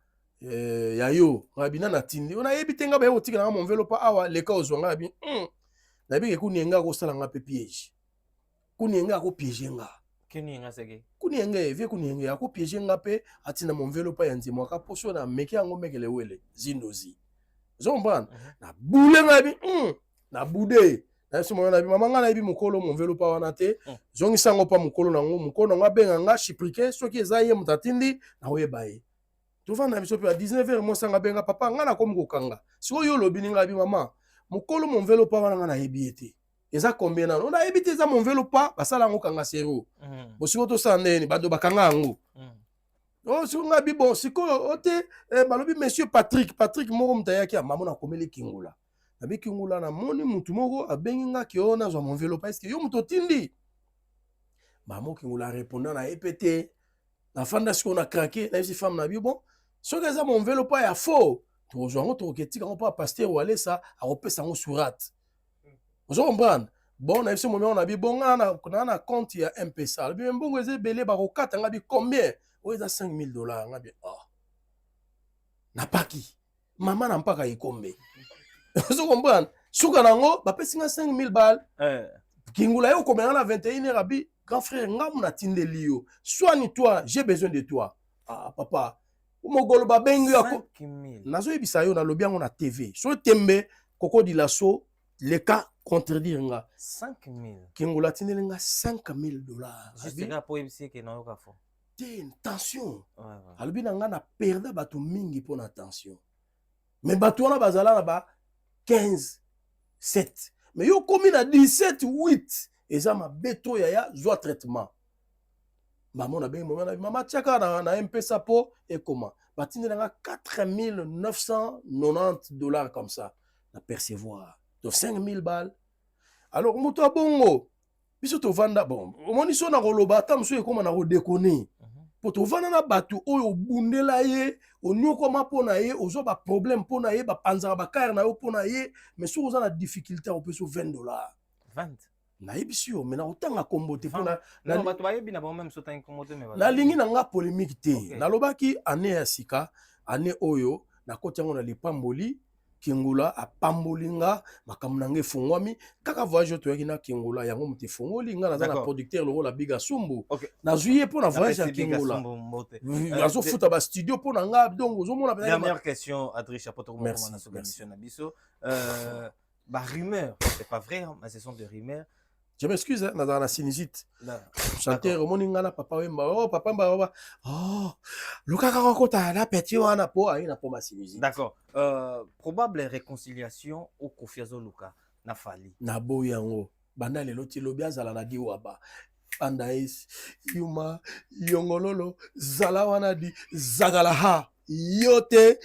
ya yo ngabina na tindi ona yebitenga ba yo tika na mon enveloppe awa leka ozwanga bi na bi ke kunienga ko sala nga pe piège kunienga ko piéger nga kunienga seke kunienga vie kunienga ko piéger nga pe atina mon enveloppe ya nzimo ka poso na meki yango mekele wele zindozi zomban na boule nga bi na bude na simo na bi mama nga na bi mukolo mon enveloppe wana te zongi sango pa mukolo nango mukolo nga benga nga chiprike soki ezaye mutatindi na oyebaye tovanda biso pe à 19h mo sanga benga papa nga na komi kokanga siko yo lobi ninga bi mama mukolo mon enveloppe wana nga na yebiete eza combien na on a ebité za mon enveloppe basala ngo kanga zéro bosiko to sandeni bado bakanga ngo oh siko nga bi bon siko ote balobi monsieur Patrick moko mutayaki mama na komeli kingula na bi kingula na moni mutu moko abengi nga ki ona zo mon enveloppe est-ce que yo muto tindi mama kingula répondant na epete na fanda siko na craqué na si femme na bi bon soki eza mon enveloppe ya faux tozwango toketika ngo pa pasteur wale sa akopesa ngo surat ozo comprendre bon na biso moment on a bi bon na compte ya M-Pesa bi mbongo eze belé ba kokata nga bi combien o eza $5,000 nga bi na paki mama na mpaka ikombe ozo comprendre suka nango ba pesi nga $5,000 kingula yo komena na 21h abi grand frère nga muna tindeli yo soigne-toi j'ai besoin de toi papa umogolo ba bengi yako nazo yebisa yo na lobi yango na TV so tembe koko dilaso le cas contredire nga 5,000 kingula tindeli nga $5,000 juste nga po yebisi ke na yo ka fo te tension alobi na nga na perda bato mingi po na tension mais bato wana bazala na ba 15-7 mais yo komi na 17-8 eza mabeto ya zwa traitement maman na bengi mama tiaka na M-Pesa po ekoma batindela nga $4,990 comme ça na percevoir donc $5,000 alors moto abongo biso tovanda bon omoni so na koloba ata mosu ekoma na kodekone po tovanda na bato oyo obundela ye oniokoma mpo na ye ozwa baproblème mpo na ye bapanzaka bakare na yo mpo na ye mais soki oza na difficulté akopesa $20 20 nayebisi yo mena otanga kombo te mpona bato bayebi na bango meme sotangi kombo te nalingi na nga polémique te nalobaki ane ya sika ane oyo nakoti yango na lipamboli kingula apamboli nga makambo na nga efungwami kaka voyage oyo toyaki na kingula yango moto efungoli nga naza na producteur lokola biga sumbu nazwi ye mpo na voyage ya kingula azofuta bastudio mpo na nga donc ozomona dernière question Adrissa po tokomona na soka émission na biso rumeur c'est pas vrai mais ce sont des rumeurs. Je m'excuse, hein, dans la sinusite. Chanteur, mon ingana, papa, papa, le kaka la petit wana po, na po ma sinusite. D'accord. Probable réconciliation au Kofiazo Luka, na fali. Na bo yango, banda le loti lobia zala na di waba. Pandaïs, yuma, yongololo, zala wana di, zagalaha. Yote,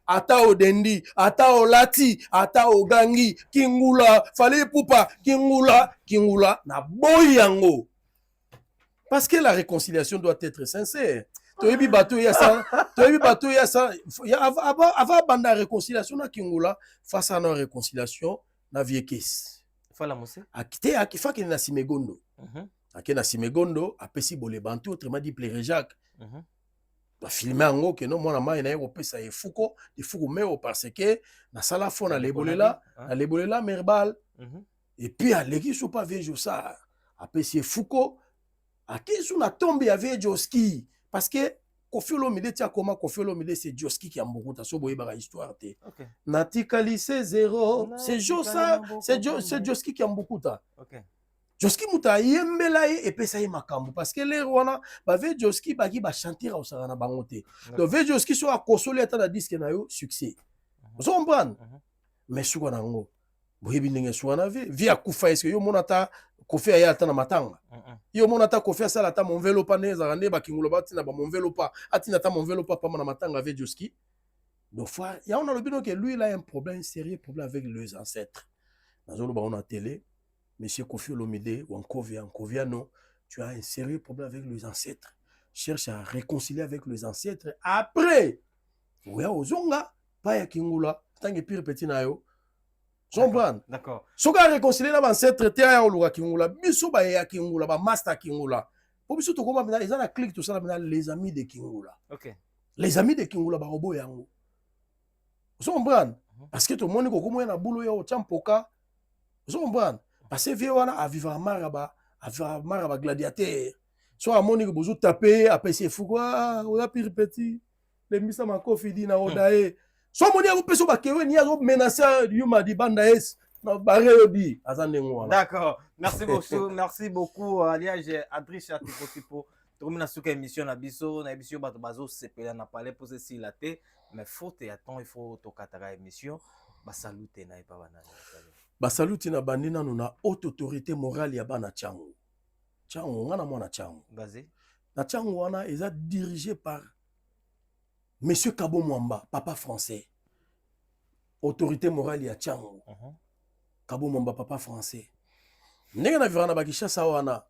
ata odendi, ata olati, ata ogangi, kingula, fallait poupa, kingula, na boyango. Parce que la réconciliation doit être sincère. Toyebi bato ya ça, avant banda réconciliation na kingula, face à la réconciliation, na viekes. Fala mose. Akite akifa ki na simegondo. Ake na simegondo, apesi bole bantu, autrement dit plaire Jacques. Ba filmer yango ke no mwana mai na ye kopesa efuko meo parce que na sala fo na lebolela merbal et puis aleki so pa vejo ça apesi efuko akesu na tombe ya vejo ski parce que Koffi Olomide tia koma Koffi Olomide c'est Joski qui a beaucoup ta so boye ba histoire te natikali c'est zéro c'est Jo ça c'est Joski qui a beaucoup ta Joski muta yembela ye epesa ye makambo parce que les wana bave Joski baki ba chanter au sana bango te. Donc ve Joski so akosoli ata na disque na yo succès. Vous comprenez? Mais suko nango. Boyebi ndenge suko na vi akufa est-ce que yo monata kofi ya ata na matanga. Yo monata kofi ya sala ata mon vélo pa ne za ne ba kingulo ba tina ba mon vélo pa atina ata mon vélo pa na matanga ve Joski. Donc fois ya on a le bino que lui il a un problème sérieux problème avec les ancêtres. Dans on a télé Monsieur Kofi Olomide ou Nkovia, non, tu as un sérieux problème avec les ancêtres. Cherche à réconcilier avec les ancêtres. Après, oui, Ozonga, pas ya Kingula, tant que pire petit nayo. Comprendre? D'accord. Si on a réconcilié les ancêtres, tu as un Kingula, biso ba ya Kingula, ba master Kingula. Pour biso to comment ils ont la clique tout ça les amis de Kingula. OK. Les amis de Kingula ba robo yango. Vous comprenez? Parce que tout le monde ko na boulot ya o champoka. Vous comprenez? Parce que vieux wana a vivre maraba gladiateur. Soit à moni que bozo taper après c'est fou quoi, on a pire petit. Les misa ma kofi na odae. Soit moni a peso ba kewe ni a menacer yuma di banda es. Na bare obi azande ngwana. D'accord. Merci beaucoup Aliage Adricha Tipo. Termina suka émission na biso bato bazo sepela na parler poser si la té mais faute et attend il faut to katara émission ba salute na ipa bana. Basaluti na bandina na haute autorité morale ya bana Tchango. Tchango ngana mwana Tchango. Basé. Na Tchango wana est dirigé par Monsieur Kabo Mwamba, papa français. Autorité morale ya Tchango. Kabo Mwamba, papa français. Ndenge na virana bakishasa wana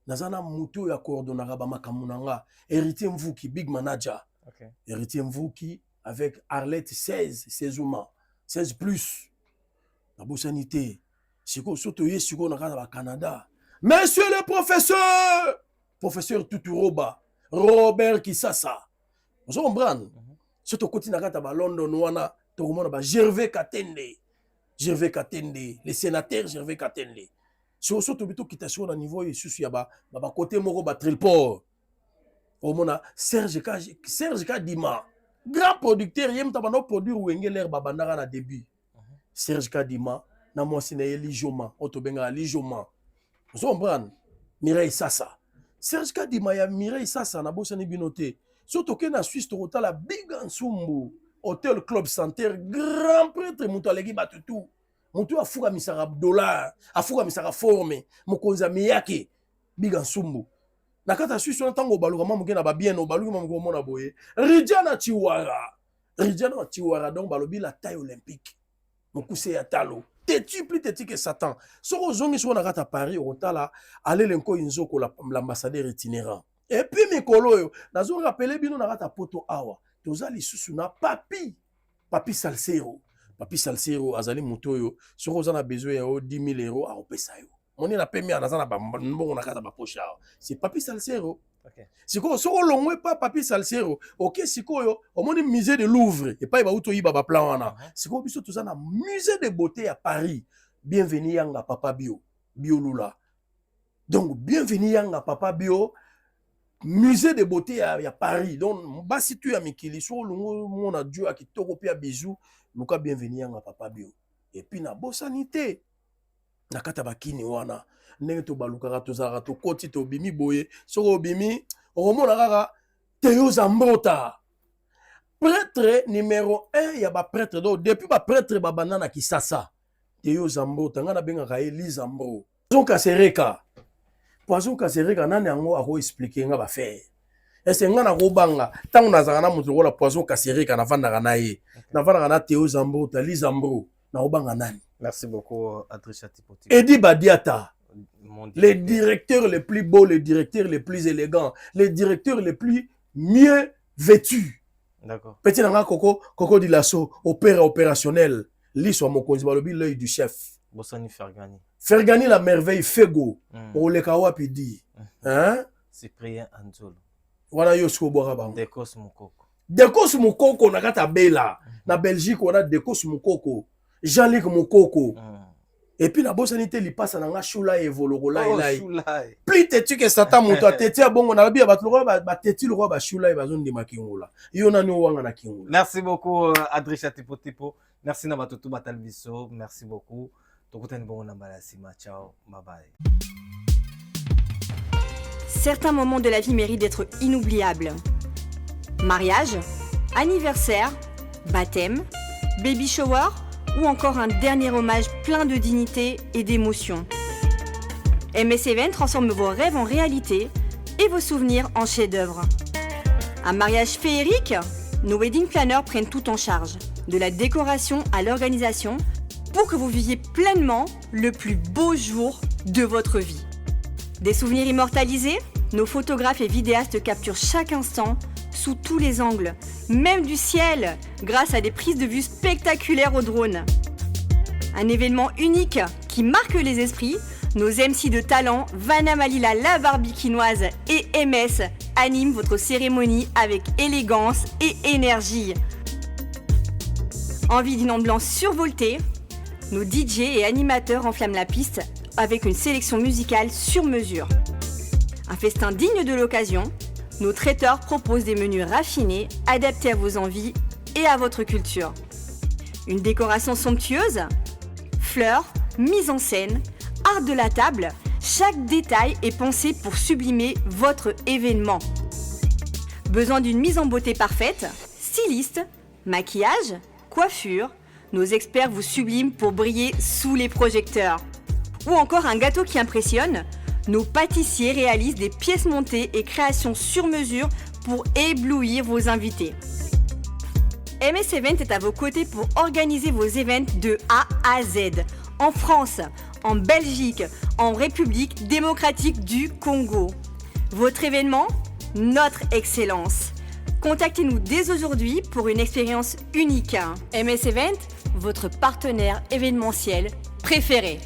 nazana mutu ya coordonnera ba makamunanga héritier Mvuki big manager. Okay. Héritier Mvuki avec Arlette 16 humains, 16 plus. La bosanité, siko soto ye siko na kana Canada. Monsieur le professeur Tuturoba, Robert Kisasa. Vous comprenez? Soto koti na kata ba London wana to komona ba Gervais Katende, le sénateur Gervais Katende. So soto bito kitation na niveau yesusu ya ba côté moko ba Trilport. Omona Serge Kadima, grand producteur yem ta ba no produire wengeler ba bandara na début. Serge Kadima, na mwasi na Eli Joma, otobenga Ali Joma. Vous comprenez? Mireille Sassa. Serge Kadima ya Mireille Sassa na bosa ni binote. Surtout que na Suisse to la Big Ansumbu, Hôtel Club Santerre, grand prêtre Moutalegi Batutu. Moutou afuga misara dollar, afuga misara forme, mokonza miyake, Big Ansumbu. Na kata Suisse on tango baluka mamuke na ba bien no baluka mamuke mona boye. Rijana Chiwara donc balobi la taille olympique. Mokuse ya talo têtu plus têtu que Satan soko zongi so na kata Paris otala aller lenko inzoko l'ambassadeur itinérant et puis mikolo yo nazo rappeler bino na kata poto awa tozali susu na papi Salsero azali mutoyo soko za na besoin ya 10 000 € a opesa yo moni na pemi na za na mbongo na kata ba pocha c'est papi Salsero. Okay. Siko soko longwe pa papi Salsero ok siko yo omoni musée de Louvre et pas ba uto yiba ba plan wana siko biso tout ça na musée de beauté à Paris. Bienvenue yanga papa bio lula donc bienvenue yanga papa bio musée de beauté à Paris donc ba situ ya mikili so longo mona Dieu a kitoko pia bisou luka bienvenue yanga papa bio et puis na bosanité na kata bakini wana ndenge to balukaka tozalaka tokoti tobimi boye soko obimi okomona kaka Théo Zambota prêtre numéro 1 ya baprêtre donc depuis baprêtre babanda na Kisasa Théo Zambota nga nabengaka ye Lizambro Poison Kasereka nani yango ako expliquer nga bafaire ese nga na kobanga ntango nazalaka na moto lokola Poison Kasereka navandaka na ye navandaka na Théo Zambota Lizambro na kobanga nani. Merci beaucoup Adricha Tipo. Edi Badiata, les directeurs les plus beaux, les directeurs les plus élégants, les directeurs les plus mieux vêtus. D'accord. Petit nanga Coco Dilasso, opéra opérationnel. L'histoire mokonzi balobi l'œil du chef. Bosani Fergani. Fergani la merveille Fego. Olekawa pidi. Hein? Cyprien Anzolo. Wana yosko borabango. Dekos Mukoko na kata Bela. Na Belgique on a Dekos Mukoko. Jean-Luc Mukoko. Et puis la bosanité li passe na shula evolorola elai. Plus têtu que Satan muto têtu bongo na bia batlo ba têtu le roi ba shula e bazondi makingola. Yo na no wanga na kingola. Merci beaucoup Adricha Tipo. Merci na batutu batalbiso. Merci beaucoup. tokutani bongo na mbala sima. Ciao, bye bye. Certains moments de la vie méritent d'être inoubliables. Mariage, anniversaire, baptême, baby shower ou encore un dernier hommage plein de dignité et d'émotion. MS Event transforme vos rêves en réalité et vos souvenirs en chefs-d'œuvre. Un mariage féerique? Nos wedding planners prennent tout en charge, de la décoration à l'organisation, pour que vous viviez pleinement le plus beau jour de votre vie. Des souvenirs immortalisés? Nos photographes et vidéastes capturent chaque instant sous tous les angles, même du ciel, grâce à des prises de vue spectaculaires au drone. Un événement unique qui marque les esprits, nos MC de talent, Vanna Malila la barbikinoise et MS animent votre cérémonie avec élégance et énergie. Envie d'une ambiance survoltée? Nos DJ et animateurs enflamment la piste avec une sélection musicale sur mesure. Un festin digne de l'occasion, nos traiteurs proposent des menus raffinés, adaptés à vos envies et à votre culture. Une décoration somptueuse? Fleurs, mise en scène, art de la table, chaque détail est pensé pour sublimer votre événement. Besoin d'une mise en beauté parfaite? Styliste, maquillage, coiffure, nos experts vous subliment pour briller sous les projecteurs. Ou encore un gâteau qui impressionne? Nos pâtissiers réalisent des pièces montées et créations sur mesure pour éblouir vos invités. MS Event est à vos côtés pour organiser vos événements de A à Z, en France, en Belgique, en République démocratique du Congo. Votre événement? Notre excellence. Contactez-nous dès aujourd'hui pour une expérience unique. MS Event, votre partenaire événementiel préféré.